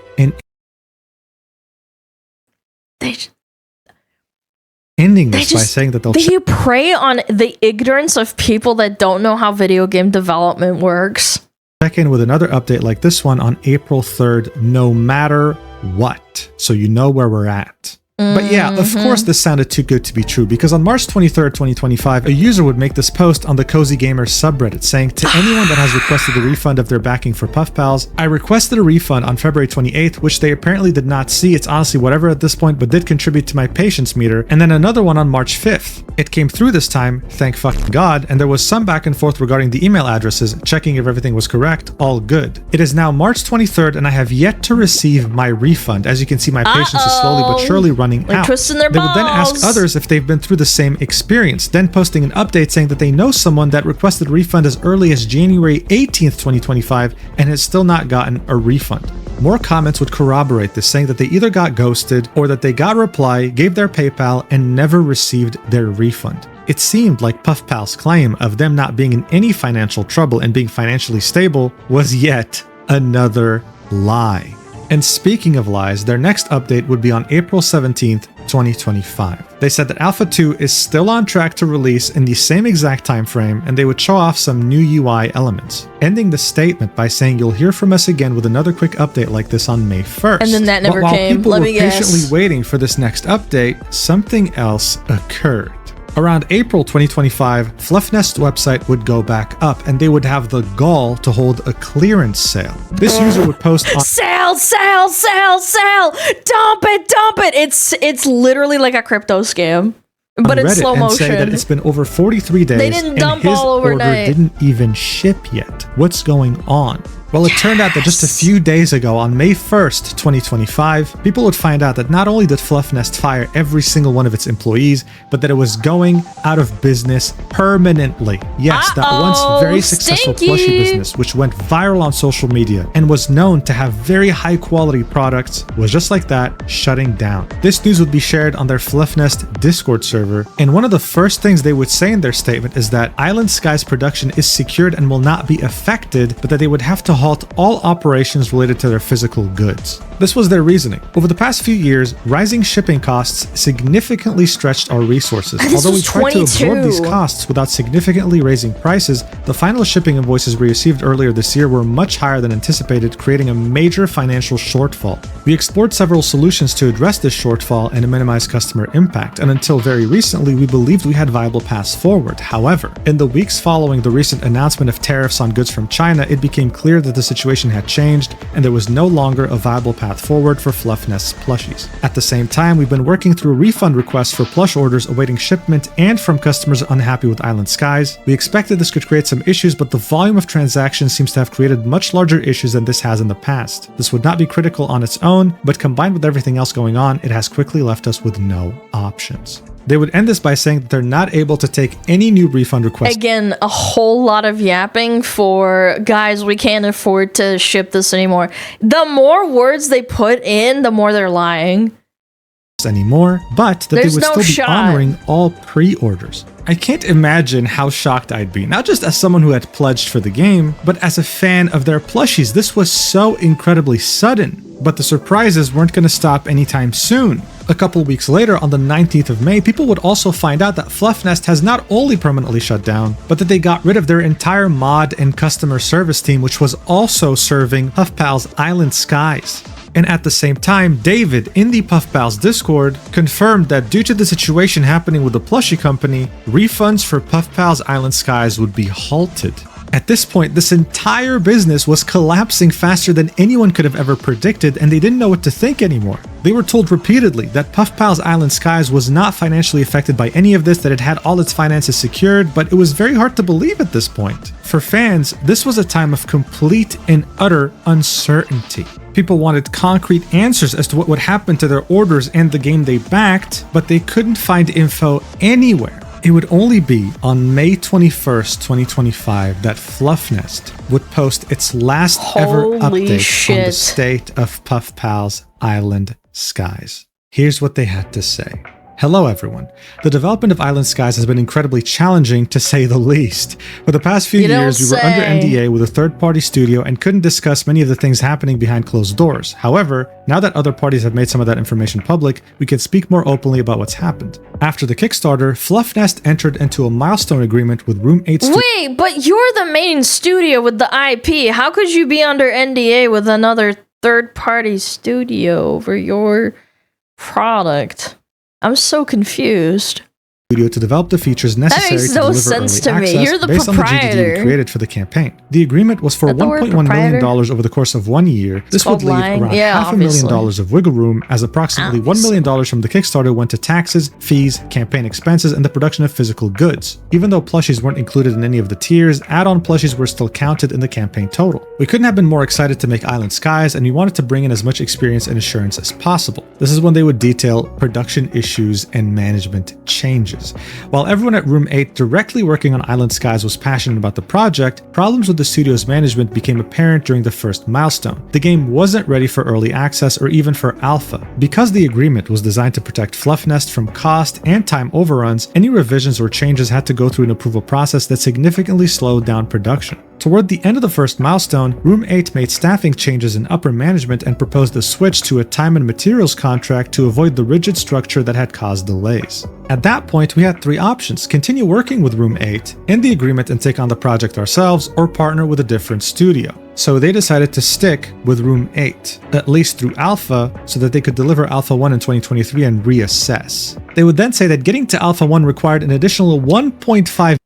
Ending this by saying that they'll... You prey on the ignorance of people that don't know how video game development works. Check in with another update like this one on April 3rd, no matter what. So you know where we're at. But yeah, of course this sounded too good to be true, because on March 23rd, 2025, a user would make this post on the Cozy Gamer subreddit saying, to anyone that has requested a refund of their backing for Puff Pals, I requested a refund on February 28th, which they apparently did not see. It's honestly whatever at this point, but did contribute to my patience meter. And then another one on March 5th. It came through this time, thank fucking God, and there was some back and forth regarding the email addresses, checking if everything was correct, all good. It is now March 23rd, and I have yet to receive my refund. As you can see, my patience is slowly but surely running out. Twisting their they balls. would then ask others if they've been through the same experience, then posting an update saying that they know someone that requested a refund as early as January 18th, 2025, and has still not gotten a refund. More comments would corroborate this, saying that they either got ghosted or that they got a reply, gave their PayPal, and never received their refund. It seemed like Puff Pal's claim of them not being in any financial trouble and being financially stable was yet another lie. And speaking of lies, their next update would be on April 17th, 2025. They said that Alpha 2 is still on track to release in the same exact time frame, and they would show off some new UI elements, ending the statement by saying you'll hear from us again with another quick update like this on May 1st. And then that never but came. While people Let me were patiently waiting for this next update, something else occurred. Around April 2025, Fluffnest's website would go back up, and they would have the gall to hold a clearance sale. This user would post on sell, dump it. It's literally like a crypto scam, but in slow motion. And say that it's been over 43 days. They didn't dump and his all overnight. Order didn't even ship yet. What's going on? Well, it turned out that just a few days ago, on May 1st, 2025, people would find out that not only did Fluffnest fire every single one of its employees, but that it was going out of business permanently. Yes, that once very successful plushie business, which went viral on social media and was known to have very high quality products, was just like that, shutting down. This news would be shared on their Fluffnest Discord server, and one of the first things they would say in their statement is that Island Sky's production is secured and will not be affected, but that they would have to halt all operations related to their physical goods. This was their reasoning. Over the past few years, rising shipping costs significantly stretched our resources. Although we tried to absorb these costs without significantly raising prices, the final shipping invoices we received earlier this year were much higher than anticipated, creating a major financial shortfall. We explored several solutions to address this shortfall and to minimize customer impact, and until very recently, we believed we had viable paths forward. However, in the weeks following the recent announcement of tariffs on goods from China, it became clear that the situation had changed, and there was no longer a viable path forward for Fluffnest's plushies. At the same time, we've been working through refund requests for plush orders awaiting shipment and from customers unhappy with Island Skies. We expected this could create some issues, but the volume of transactions seems to have created much larger issues than this has in the past. This would not be critical on its own, but combined with everything else going on, it has quickly left us with no options. They would end this by saying that they're not able to take any new refund requests. Again, a whole lot of yapping for, guys, we can't afford to ship this anymore. The more words they put in, the more they're lying. Anymore, but that they would still be honoring all pre-orders. I can't imagine how shocked I'd be, not just as someone who had pledged for the game, but as a fan of their plushies. This was so incredibly sudden, but the surprises weren't going to stop anytime soon. A couple weeks later, on the 19th of May, people would also find out that Fluffnest has not only permanently shut down, but that they got rid of their entire mod and customer service team, which was also serving Puff Pal's Island Skies. And at the same time, David, in the Puff Pals Discord, confirmed that due to the situation happening with the plushie company, refunds for Puff Pals Island Skies would be halted. At this point, this entire business was collapsing faster than anyone could have ever predicted, and they didn't know what to think anymore. They were told repeatedly that Puff Pals Island Skies was not financially affected by any of this, that it had all its finances secured, but it was very hard to believe at this point. For fans, this was a time of complete and utter uncertainty. People wanted concrete answers as to what would happen to their orders and the game they backed, but they couldn't find info anywhere. It would only be on May 21st, 2025 that Fluffnest would post its last ever update on the state of Puff Pals Island Skies. Here's what they had to say. Hello everyone. The development of Island Skies has been incredibly challenging, to say the least. For the past few years, we were under NDA with a third-party studio and couldn't discuss many of the things happening behind closed doors. However, now that other parties have made some of that information public, we can speak more openly about what's happened. After the Kickstarter, Fluffnest entered into a milestone agreement with Room 8 Studios. Wait, but you're the main studio with the IP. How could you be under NDA with another third-party studio over your product? I'm so confused. To develop the features necessary to deliver sense early to me. access You're the based proprietor. on the GDD we created for the campaign. The agreement was for $1.1 million over the course of 1 year. This would leave around $500,000 of wiggle room, as approximately $1 million from the Kickstarter went to taxes, fees, campaign expenses, and the production of physical goods. Even though plushies weren't included in any of the tiers, add-on plushies were still counted in the campaign total. We couldn't have been more excited to make Island Skies, and we wanted to bring in as much experience and assurance as possible. This is when they would detail production issues and management changes. While everyone at Room 8 directly working on Island Skies was passionate about the project, problems with the studio's management became apparent during the first milestone. The game wasn't ready for early access or even for alpha. Because the agreement was designed to protect Fluffnest from cost and time overruns, any revisions or changes had to go through an approval process that significantly slowed down production. Toward the end of the first milestone, Room 8 made staffing changes in upper management and proposed a switch to a time and materials contract to avoid the rigid structure that had caused delays. At that point, we had three options: continue working with Room 8, end the agreement and take on the project ourselves, or partner with a different studio. So they decided to stick with Room 8, at least through Alpha, so that they could deliver Alpha 1 in 2023 and reassess. They would then say that getting to Alpha 1 required an additional $1.5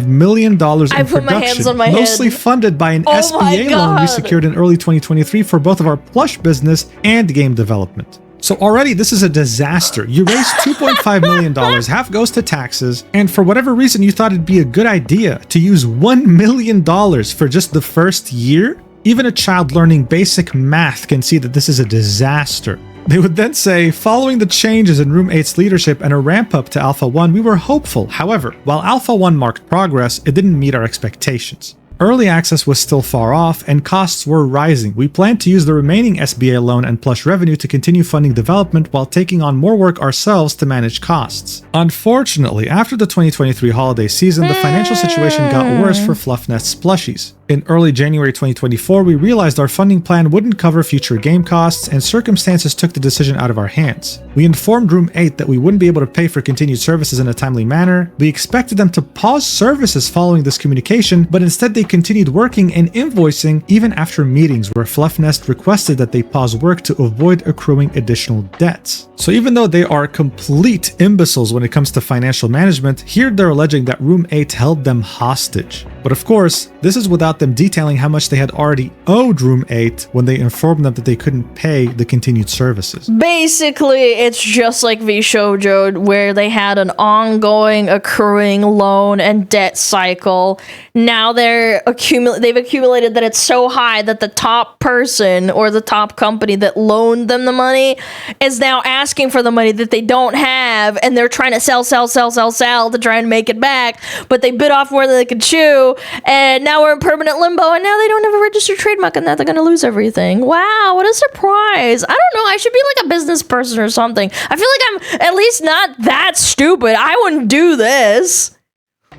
million in production, mostly funded by an SBA loan we secured in early 2023 for both of our plush business and game development. So already this is a disaster. You raised $2.5 million, half goes to taxes, and for whatever reason you thought it'd be a good idea to use $1 million for just the first year? Even a child learning basic math can see that this is a disaster. They would then say, following the changes in Room 8's leadership and a ramp up to Alpha 1, we were hopeful. However, while Alpha 1 marked progress, it didn't meet our expectations. Early access was still far off, and costs were rising. We planned to use the remaining SBA loan and plush revenue to continue funding development while taking on more work ourselves to manage costs. Unfortunately, after the 2023 holiday season, the financial situation got worse for Fluffnest's plushies. In early January 2024, we realized our funding plan wouldn't cover future game costs, and circumstances took the decision out of our hands. We informed Room 8 that we wouldn't be able to pay for continued services in a timely manner. We expected them to pause services following this communication, but instead they continued working and invoicing even after meetings where Fluffnest requested that they pause work to avoid accruing additional debts. So even though they are complete imbeciles when it comes to financial management, here they're alleging that Room 8 held them hostage. But of course, this is without them detailing how much they had already owed Room 8 when they informed them that they couldn't pay the continued services. Basically, it's just like V Shoujo, where they had an ongoing accruing loan and debt cycle. Now they've accumulated that it's so high that the top person or the top company that loaned them the money is now asking for the money that they don't have, and they're trying to sell to try and make it back, but they bit off more than they could chew, and now we're in permanent limbo, and now they don't have a registered trademark, and now they're gonna lose everything. Wow, what a surprise. I don't know, I should be like a business person or something. I feel like I'm at least not that stupid. I wouldn't do this.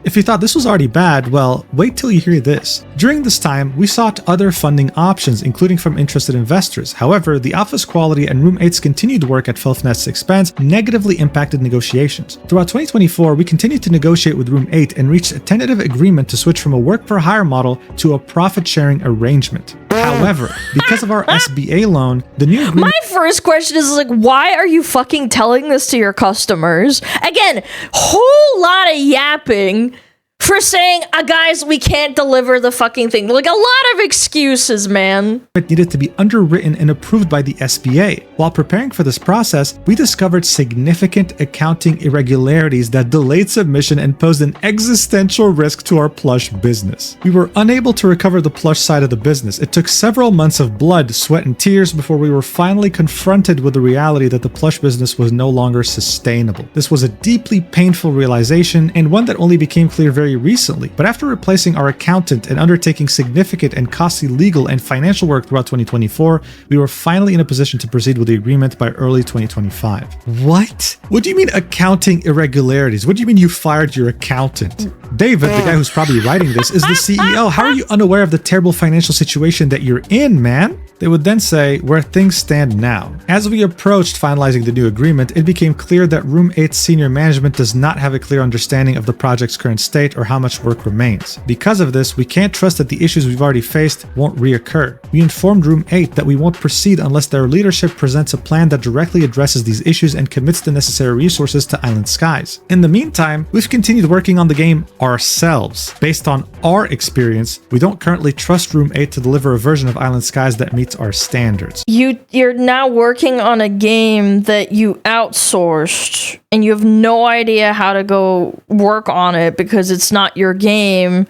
If you thought this was already bad, well, wait till you hear this. During this time, we sought other funding options, including from interested investors. However, the Alpha's quality and Room 8's continued work at Fluffnest's expense negatively impacted negotiations. Throughout 2024, we continued to negotiate with Room 8 and reached a tentative agreement to switch from a work-for-hire model to a profit-sharing arrangement. However, because of our SBA loan, the new agreement— My first question is like, why are you fucking telling this to your customers? Again, whole lot of yapping for saying, guys, we can't deliver the fucking thing. Like, a lot of excuses, man. It needed to be underwritten and approved by the SBA. While preparing for this process, we discovered significant accounting irregularities that delayed submission and posed an existential risk to our plush business. We were unable to recover the plush side of the business. It took several months of blood, sweat, and tears before we were finally confronted with the reality that the plush business was no longer sustainable. This was a deeply painful realization, and one that only became clear very recently. But after replacing our accountant and undertaking significant and costly legal and financial work throughout 2024, we were finally in a position to proceed with the agreement by early 2025. What? What do you mean accounting irregularities? What do you mean you fired your accountant? David, the guy who's probably writing this, is the CEO. How are you unaware of the terrible financial situation that you're in, man? They would then say, where things stand now. As we approached finalizing the new agreement, it became clear that Room 8's senior management does not have a clear understanding of the project's current state or how much work remains. Because of this, we can't trust that the issues we've already faced won't reoccur. We informed Room 8 that we won't proceed unless their leadership presents a plan that directly addresses these issues and commits the necessary resources to Island Skies. In the meantime, we've continued working on the game ourselves. Based on our experience, we don't currently trust Room 8 to deliver a version of Island Skies that meets our standards. You're now working on a game that you outsourced, and you have no idea how to go work on it because it's not your game.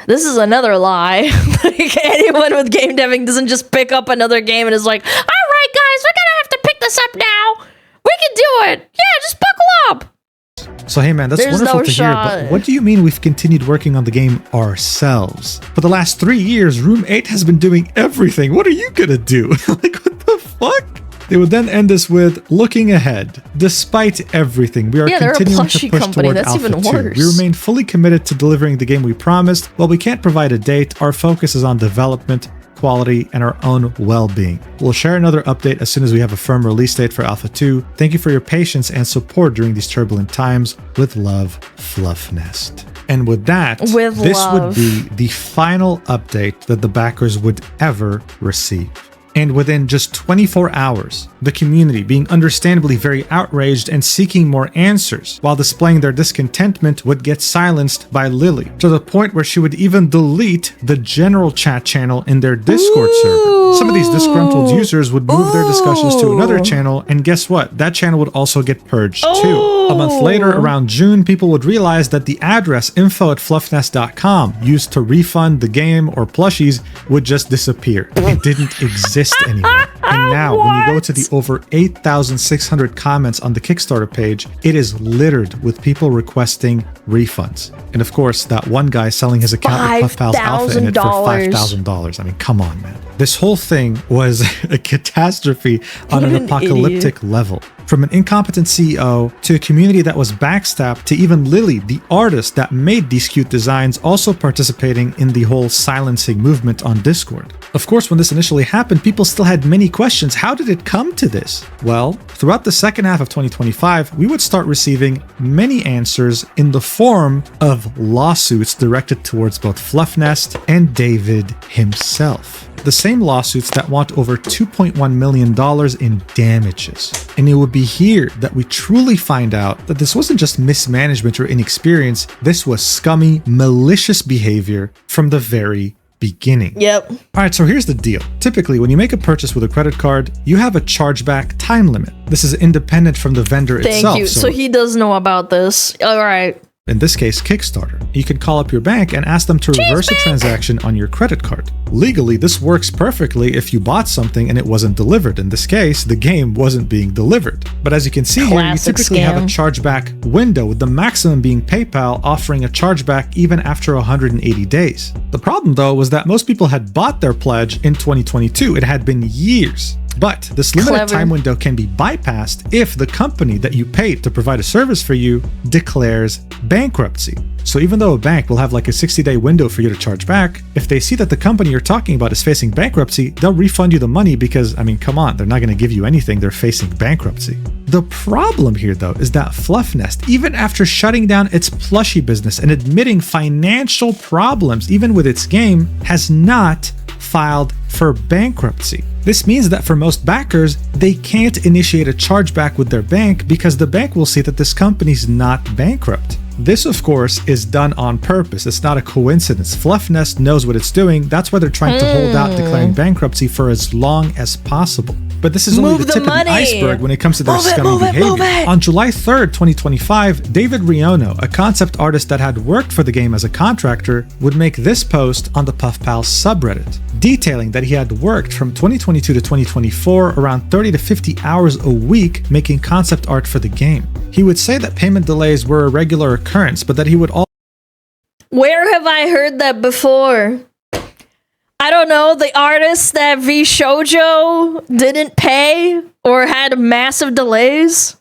This is another lie. Like, anyone with game deving doesn't just pick up another game and is like, all right, guys, we're gonna have to pick this up now. We can do it. Yeah, just buckle up. So hey man, that's wonderful to hear, but what do you mean we've continued working on the game ourselves? For the last 3 years, Room 8 has been doing everything. What are you gonna do? Like, what the fuck? They would then end us with, looking ahead. Despite everything, we are continuing to push toward Alpha 2. We remain fully committed to delivering the game we promised. While we can't provide a date, our focus is on development, quality, and our own well-being. We'll share another update as soon as we have a firm release date for Alpha 2. Thank you for your patience and support during these turbulent times. With love, Fluffnest. And with that, this would be the final update that the backers would ever receive. And within just 24 hours, the community, being understandably very outraged and seeking more answers, while displaying their discontentment, would get silenced by Lily, to the point where she would even delete the general chat channel in their Discord server. Some of these disgruntled users would move their discussions to another channel, and guess what? That channel would also get purged too. A month later, around June, people would realize that the address info@fluffnest.com used to refund the game or plushies would just disappear. It didn't exist anymore. And now, when you go to the over 8,600 comments on the Kickstarter page, it is littered with people requesting refunds. And of course, that one guy selling his account with Puff Pals Alpha in it for $5,000. I mean, come on, man. This whole thing was a catastrophe on an apocalyptic level. From an incompetent CEO to a community that was backstabbed to even Lily, the artist that made these cute designs, also participating in the whole silencing movement on Discord. Of course, when this initially happened, people still had many questions. How did it come to this? Well, throughout the second half of 2025, we would start receiving many answers in the form of lawsuits directed towards both Fluffnest and David himself. The same lawsuits that want over $2.1 million in damages. And it would be here that we truly find out that this wasn't just mismanagement or inexperience, this was scummy, malicious behavior from the very beginning. Yep. All right, so here's the deal. Typically, when you make a purchase with a credit card, you have a chargeback time limit. This is independent from the vendor itself. Thank you. So he does know about this. All right. In this case, Kickstarter. You can call up your bank and ask them to reverse a transaction on your credit card. Legally, this works perfectly if you bought something and it wasn't delivered. In this case, the game wasn't being delivered. But as you can see here, you typically have a chargeback window, with the maximum being PayPal offering a chargeback even after 180 days. The problem, though, was that most people had bought their pledge in 2022. It had been years. But this limited time window can be bypassed if the company that you paid to provide a service for you declares bankruptcy. So even though a bank will have like a 60-day window for you to charge back, if they see that the company you're talking about is facing bankruptcy, they'll refund you the money because, I mean, come on, they're not going to give you anything. They're facing bankruptcy. The problem here, though, is that Fluffnest, even after shutting down its plushie business and admitting financial problems even with its game, has not filed for bankruptcy. This means that for most backers, they can't initiate a chargeback with their bank because the bank will see that this company's not bankrupt. This, of course, is done on purpose. It's not a coincidence. Fluffnest knows what it's doing. That's why they're trying to hold out declaring bankruptcy for as long as possible. But this is only the tip of the iceberg when it comes to their scummy behavior. On July 3rd, 2025, David Riono, a concept artist that had worked for the game as a contractor, would make this post on the PuffPals subreddit, detailing that he had worked from 2022 to 2024 around 30 to 50 hours a week making concept art for the game. He would say that payment delays were a regular occurrence, but that he would all. Where have I heard that before? I don't know, the artists that V Shoujo didn't pay or had massive delays?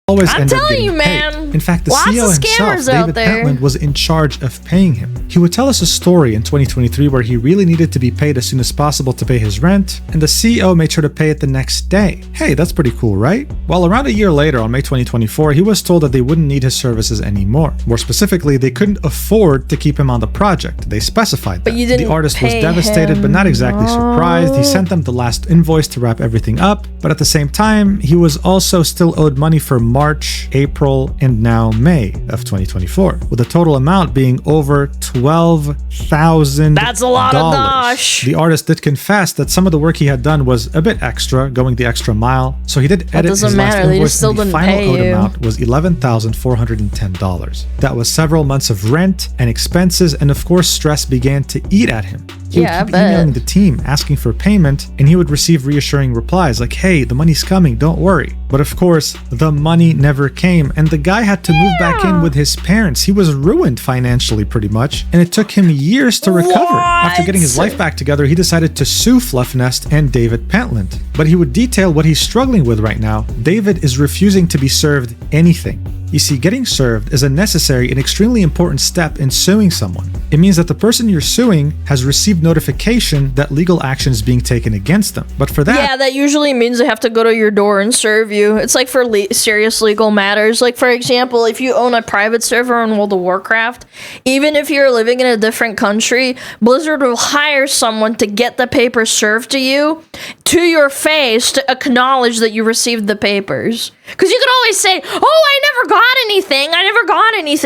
I'm telling you, man. In fact, the CEO himself, David Pentland, was in charge of paying him. He would tell us a story in 2023 where he really needed to be paid as soon as possible to pay his rent, and the CEO made sure to pay it the next day. Hey, that's pretty cool, right? Well, around a year later, on May 2024, he was told that they wouldn't need his services anymore. More specifically, they couldn't afford to keep him on the project. They specified that. The artist was devastated, but not exactly surprised. He sent them the last invoice to wrap everything up, but at the same time, he was also still owed money for March, April, and now May of 2024, with the total amount being over $12,000. That's a lot of dosh. The artist did confess that some of the work he had done was a bit extra, going the extra mile, so he did edit his last invoice, and the final owed amount was $11,410. That was several months of rent and expenses, and of course stress began to eat at him. He would keep emailing the team asking for payment, and he would receive reassuring replies like, hey, the money's coming, don't worry. But of course, the money never came, and the guy had to move back in with his parents. He was ruined financially pretty much, and it took him years to recover. After getting his life back together, he decided to sue Fluffnest and David Pentland. But he would detail what he's struggling with right now. David is refusing to be served anything. You see, getting served is a necessary and extremely important step in suing someone. It means that the person you're suing has received notification that legal action is being taken against them. But for that... Yeah, that usually means they have to go to your door and serve you. It's like for serious legal matters. Like, for example, if you own a private server on World of Warcraft, even if you're living in a different country, Blizzard will hire someone to get the papers served to you, to your face, to acknowledge that you received the papers. Because you could always say, oh, I never got anything.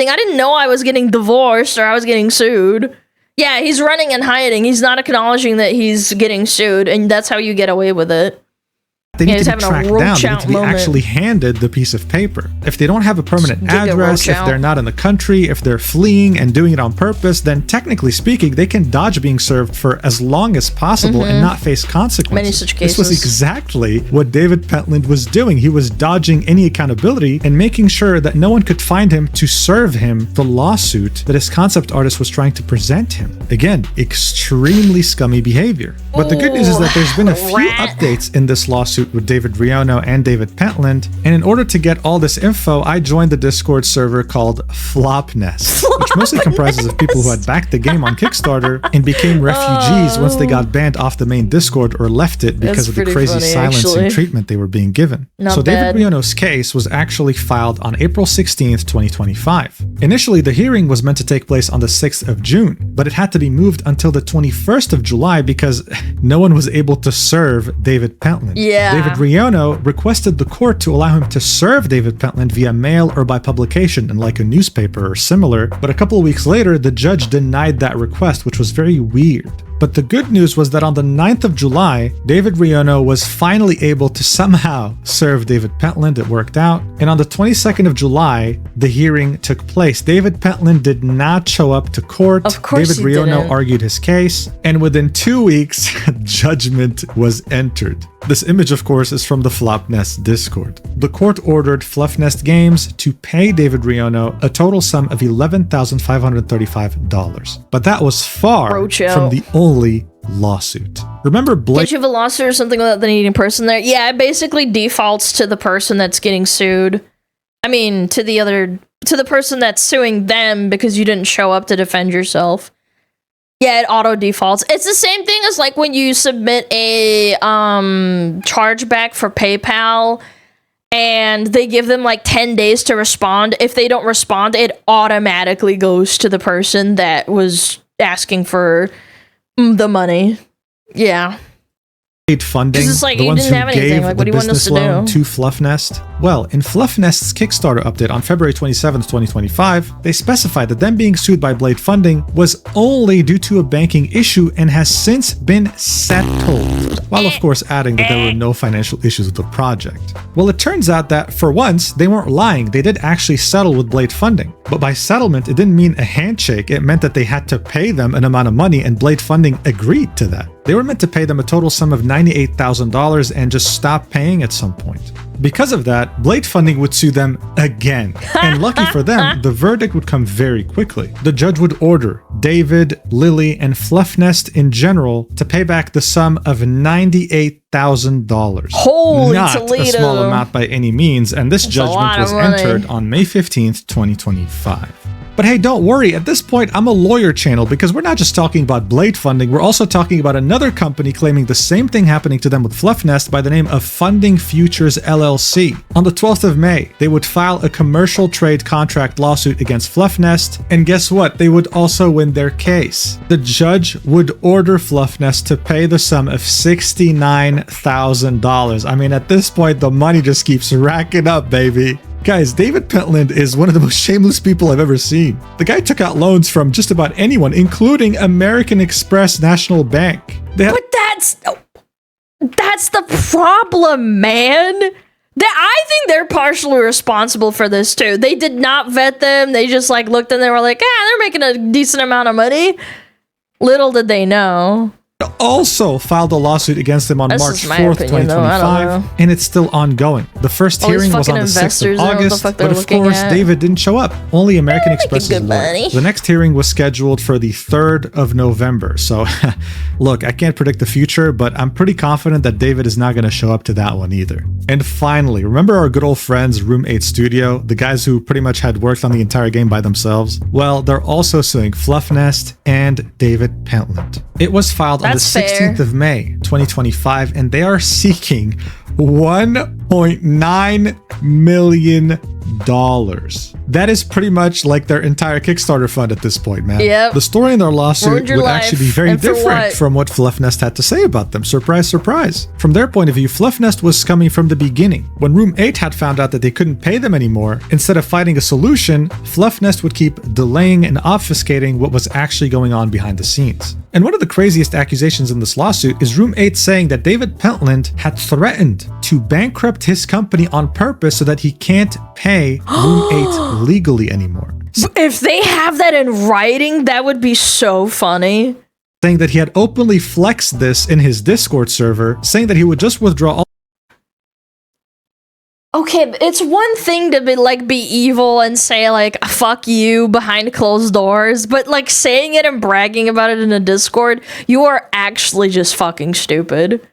I didn't know I was getting divorced or I was getting sued. Yeah, he's running and hiding. He's not acknowledging that he's getting sued, and that's how you get away with it. They need to be tracked down. They need to be actually handed the piece of paper. If they don't have a permanent address, if they're not in the country, if they're fleeing and doing it on purpose, then technically speaking, they can dodge being served for as long as possible and not face consequences. Many such cases. This was exactly what David Pentland was doing. He was dodging any accountability and making sure that no one could find him to serve him the lawsuit that his concept artist was trying to present him. Again, extremely scummy behavior. But the good news is that there's been a few updates in this lawsuit with David Riono and David Pentland, and in order to get all this info, I joined the Discord server called Fluffnest, which mostly comprises of people who had backed the game on Kickstarter and became refugees once they got banned off the main Discord or left it because of the crazy silencing treatment they were being given. David Riono's case was actually filed on April 16th, 2025. Initially, the hearing was meant to take place on the 6th of June, but it had to be moved until the 21st of July because no one was able to serve David Pentland. David Riono requested the court to allow him to serve David Pentland via mail or by publication in like a newspaper or similar, but a couple of weeks later, the judge denied that request, which was very weird. But the good news was that on the 9th of July, David Riono was finally able to somehow serve David Pentland. It worked out. And on the 22nd of July, the hearing took place. David Pentland did not show up to court. Of course David Riono argued his case. And within 2 weeks, judgment was entered. This image, of course, is from the Fluffnest Discord. The court ordered Fluffnest Games to pay David Riono a total sum of $11,535. But that was far from the only lawsuit. Remember Blake? Did you have a lawsuit or something without the needing person there? Yeah, it basically defaults to the person that's getting sued. I mean, to the person that's suing them because you didn't show up to defend yourself. Yeah, it auto defaults. It's the same thing as like when you submit a chargeback for PayPal and they give them like 10 days to respond. If they don't respond, it automatically goes to the person that was asking for the money. Yeah. Funding, it's like the ones who gave like, the business loan to Fluffnest. Well, in Fluffnest's Kickstarter update on February 27th, 2025, they specified that them being sued by Blade Funding was only due to a banking issue and has since been settled, while of course adding that there were no financial issues with the project. Well, it turns out that for once, they weren't lying. They did actually settle with Blade Funding. But by settlement, it didn't mean a handshake. It meant that they had to pay them an amount of money, and Blade Funding agreed to that. They were meant to pay them a total sum of $98,000 and just stop paying at some point. Because of that, Blade Funding would sue them again. And lucky for them, the verdict would come very quickly. The judge would order David, Lily, and Fluffnest in general to pay back the sum of $98,000. Holy Not Toledo. a small amount by any means, and this judgment was entered on May 15th, 2025. But hey, don't worry, at this point, I'm a lawyer channel because we're not just talking about Blade Funding, we're also talking about another company claiming the same thing happening to them with Fluffnest by the name of Funding Futures LLC. On the 12th of May, they would file a commercial trade contract lawsuit against Fluffnest, and guess what? They would also win their case. The judge would order Fluffnest to pay the sum of $69,000. I mean, at this point, the money just keeps racking up, baby. Guys, David Pentland is one of the most shameless people I've ever seen. The guy took out loans from just about anyone, including American Express National Bank. But that's the problem, man. I think they're partially responsible for this too. They did not vet them. They just like looked and they were like, they're making a decent amount of money. Little did they know. Also filed a lawsuit against them on March 4th, 2025, and it's still ongoing. The first hearing was on the 6th of August, but of course, David didn't show up. Only American Express's lawyer. The next hearing was scheduled for the 3rd of November. So, look, I can't predict the future, but I'm pretty confident that David is not going to show up to that one either. And finally, remember our good old friends, Room 8 Studio, the guys who pretty much had worked on the entire game by themselves? Well, they're also suing Fluffnest and David Pentland. It was filed on the 16th of May, 2025, and they are seeking $1.9 million. That is pretty much like their entire Kickstarter fund at this point, man. Yep. The story in their lawsuit would actually be very different from what Fluffnest had to say about them. Surprise, surprise. From their point of view, Fluffnest was coming from the beginning. When Room 8 had found out that they couldn't pay them anymore, instead of finding a solution, Fluffnest would keep delaying and obfuscating what was actually going on behind the scenes. And one of the craziest accusations in this lawsuit is Room 8 saying that David Pentland had threatened to bankrupt his company on purpose so that he can't pay Room 8 legally anymore. If they have that in writing, that would be so funny. Saying that he had openly flexed this in his Discord server, saying that he would just withdraw all. Okay, it's one thing to be evil and say like fuck you behind closed doors, but like saying it and bragging about it in a Discord, you are actually just fucking stupid.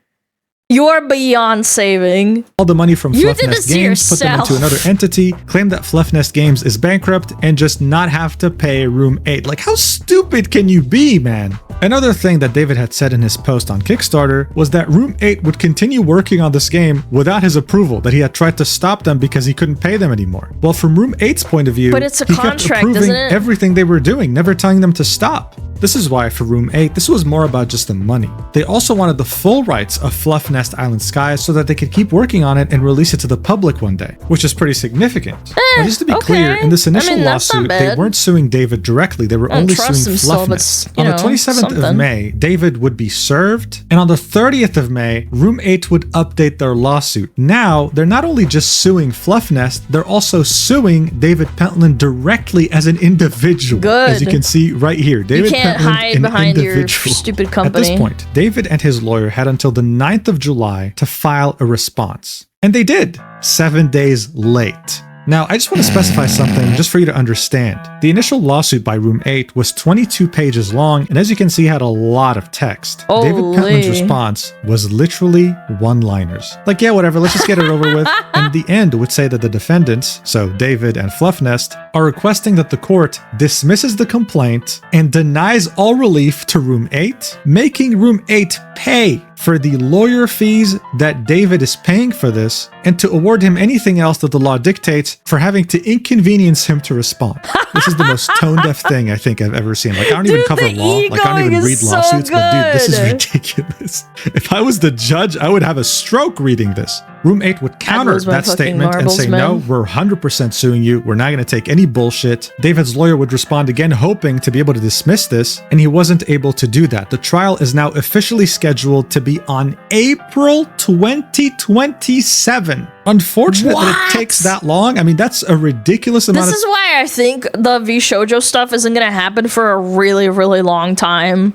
You are beyond saving. All the money from Fluffnest Games, put them into another entity, claim that Fluffnest Games is bankrupt, and just not have to pay Room 8. Like, how stupid can you be, man? Another thing that David had said in his post on Kickstarter was that Room 8 would continue working on this game without his approval, that he had tried to stop them because he couldn't pay them anymore. Well, from Room 8's point of view, but it's a he contract, kept approving isn't it? everything they were doing, never telling them to stop. This is why for Room 8, this was more about just the money. They also wanted the full rights of Fluffnest Island Skies so that they could keep working on it and release it to the public one day, which is pretty significant. Now, just to be clear, in this initial lawsuit, they weren't suing David directly, they were only suing Fluffnest. On the 27th of May, David would be served, and on the 30th of May, Room 8 would update their lawsuit. Now, they're not only just suing Fluffnest, they're also suing David Pentland directly as an individual. Good. As you can see right here, David Pentland, hide behind your stupid company. At this point, David and his lawyer had until the 9th of July to file a response. And they did, 7 days late. Now, I just want to specify something just for you to understand. The initial lawsuit by Room 8 was 22 pages long, and as you can see, had a lot of text. Holy. David Pentland's response was literally one-liners. Like, yeah, whatever, let's just get it over with. And the end would say that the defendants, so David and Fluffnest, are requesting that the court dismisses the complaint and denies all relief to Room 8, making Room 8 pay for the lawyer fees that David is paying for this, and to award him anything else that the law dictates for having to inconvenience him to respond. This is the most tone-deaf thing I think I've ever seen. Like, I don't even cover law. Like, I don't even read lawsuits, but dude, this is ridiculous. If I was the judge, I would have a stroke reading this. Room 8 would counter that statement and say, no, we're 100% suing you. We're not going to take any bullshit. David's lawyer would respond again, hoping to be able to dismiss this, and he wasn't able to do that. The trial is now officially scheduled to be on April 2027. Unfortunate that it takes that long. I mean, that's a ridiculous amount. This is why I think the VShojo stuff isn't going to happen for a really, really long time.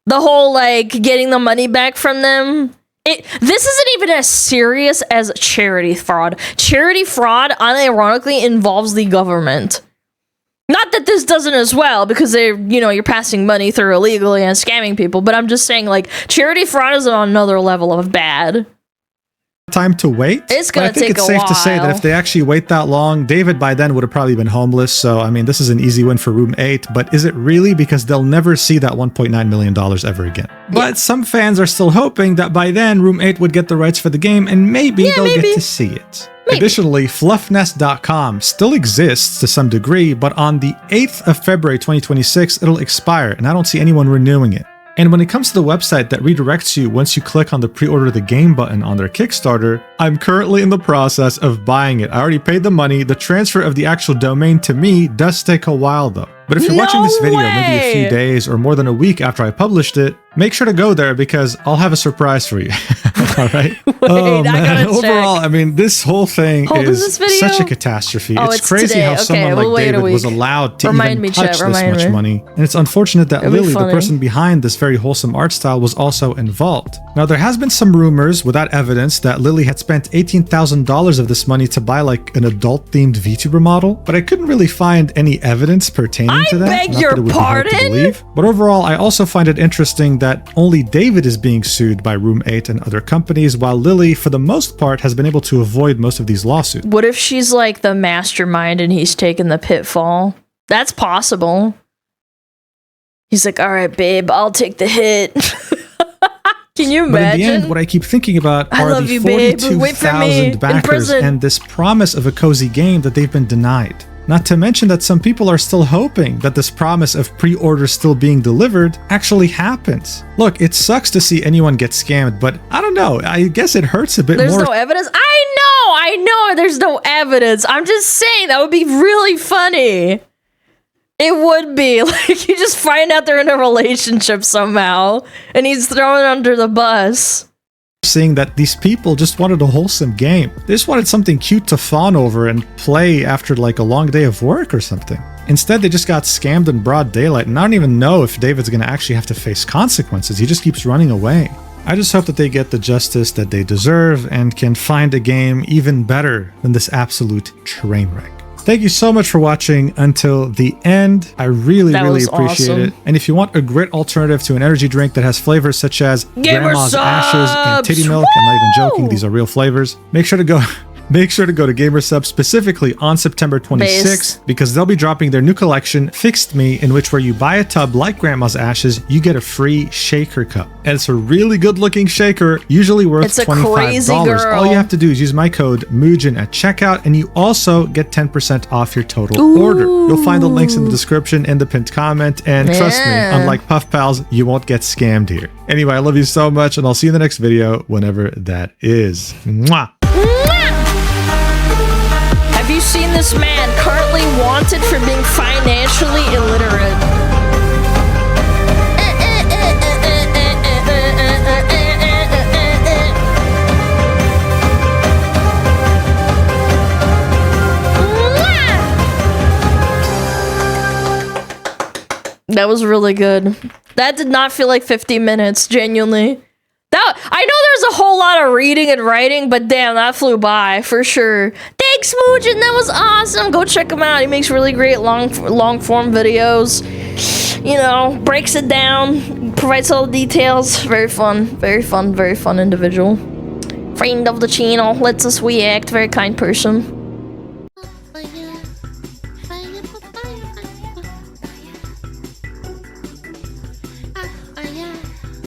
The whole, like, getting the money back from them. This isn't even as serious as charity fraud. Charity fraud, unironically, involves the government. Not that this doesn't as well, because you're passing money through illegally and scamming people, but I'm just saying, like, charity fraud is on another level of bad. Time to wait. It's gonna take a while. I think it's safe to say that if they actually wait that long, David by then would have probably been homeless. So, I mean, this is an easy win for Room 8, but is it really? Because they'll never see that $1.9 million ever again. Yeah. But some fans are still hoping that by then Room 8 would get the rights for the game, and maybe they'll get to see it. Maybe. Additionally, Fluffnest.com still exists to some degree, but on the 8th of February 2026, it'll expire, and I don't see anyone renewing it. And when it comes to the website that redirects you once you click on the pre-order the game button on their Kickstarter, I'm currently in the process of buying it. I already paid the money. The transfer of the actual domain to me does take a while though. But if you're watching this video maybe a few days or more than a week after I published it, make sure to go there because I'll have a surprise for you. All right? Wait, man. Overall, I mean, this whole thing is such a catastrophe. It's crazy today. how someone like David was allowed to even touch this much money. And it's unfortunate that Lily, the person behind this very wholesome art style, was also involved. Now, there has been some rumors without evidence that Lily had spent $18,000 of this money to buy like an adult-themed VTuber model, but I couldn't really find any evidence pertaining to that. I beg your pardon? But overall, I also find it interesting that only David is being sued by Room 8 and other companies, while Lily, for the most part, has been able to avoid most of these lawsuits. What if she's like the mastermind and he's taken the pitfall? That's possible. He's like, all right, babe, I'll take the hit. Can you imagine? But in the end, what I keep thinking about are the 42,000 backers and this promise of a cozy game that they've been denied. Not to mention that some people are still hoping that this promise of pre-order still being delivered actually happens. Look, it sucks to see anyone get scammed, but I don't know. I guess it hurts a bit more. There's no evidence? I know there's no evidence. I'm just saying that would be really funny. It would be. Like, you just find out they're in a relationship somehow, and he's thrown under the bus. Seeing that these people just wanted a wholesome game. They just wanted something cute to fawn over and play after like a long day of work or something. Instead, they just got scammed in broad daylight, and I don't even know if David's gonna actually have to face consequences. He just keeps running away. I just hope that they get the justice that they deserve and can find a game even better than this absolute train wreck. Thank you so much for watching until the end. I really appreciate it. And if you want a great alternative to an energy drink that has flavors such as Grandma's Ashes and Titty Milk, I'm not even joking, these are real flavors, make sure to go to GamerSub specifically on September 26th because they'll be dropping their new collection, Fixed Me, in which where you buy a tub like Grandma's Ashes, you get a free shaker cup. And it's a really good looking shaker, usually worth $25. All you have to do is use my code MUJIN at checkout and you also get 10% off your total order. You'll find the links in the description and the pinned comment, and trust me, unlike Puff Pals, you won't get scammed here. Anyway, I love you so much and I'll see you in the next video whenever that is. Mwah! Have you seen this man currently wanted for being financially illiterate? That was really good. That did not feel like 50 minutes, genuinely. I know there's a whole lot of reading and writing, but damn, that flew by for sure. Thanks, Smugin, that was awesome. Go check him out. He makes really great long form videos. You know, breaks it down, provides all the details. Very fun individual. Friend of the channel, lets us react. Very kind person.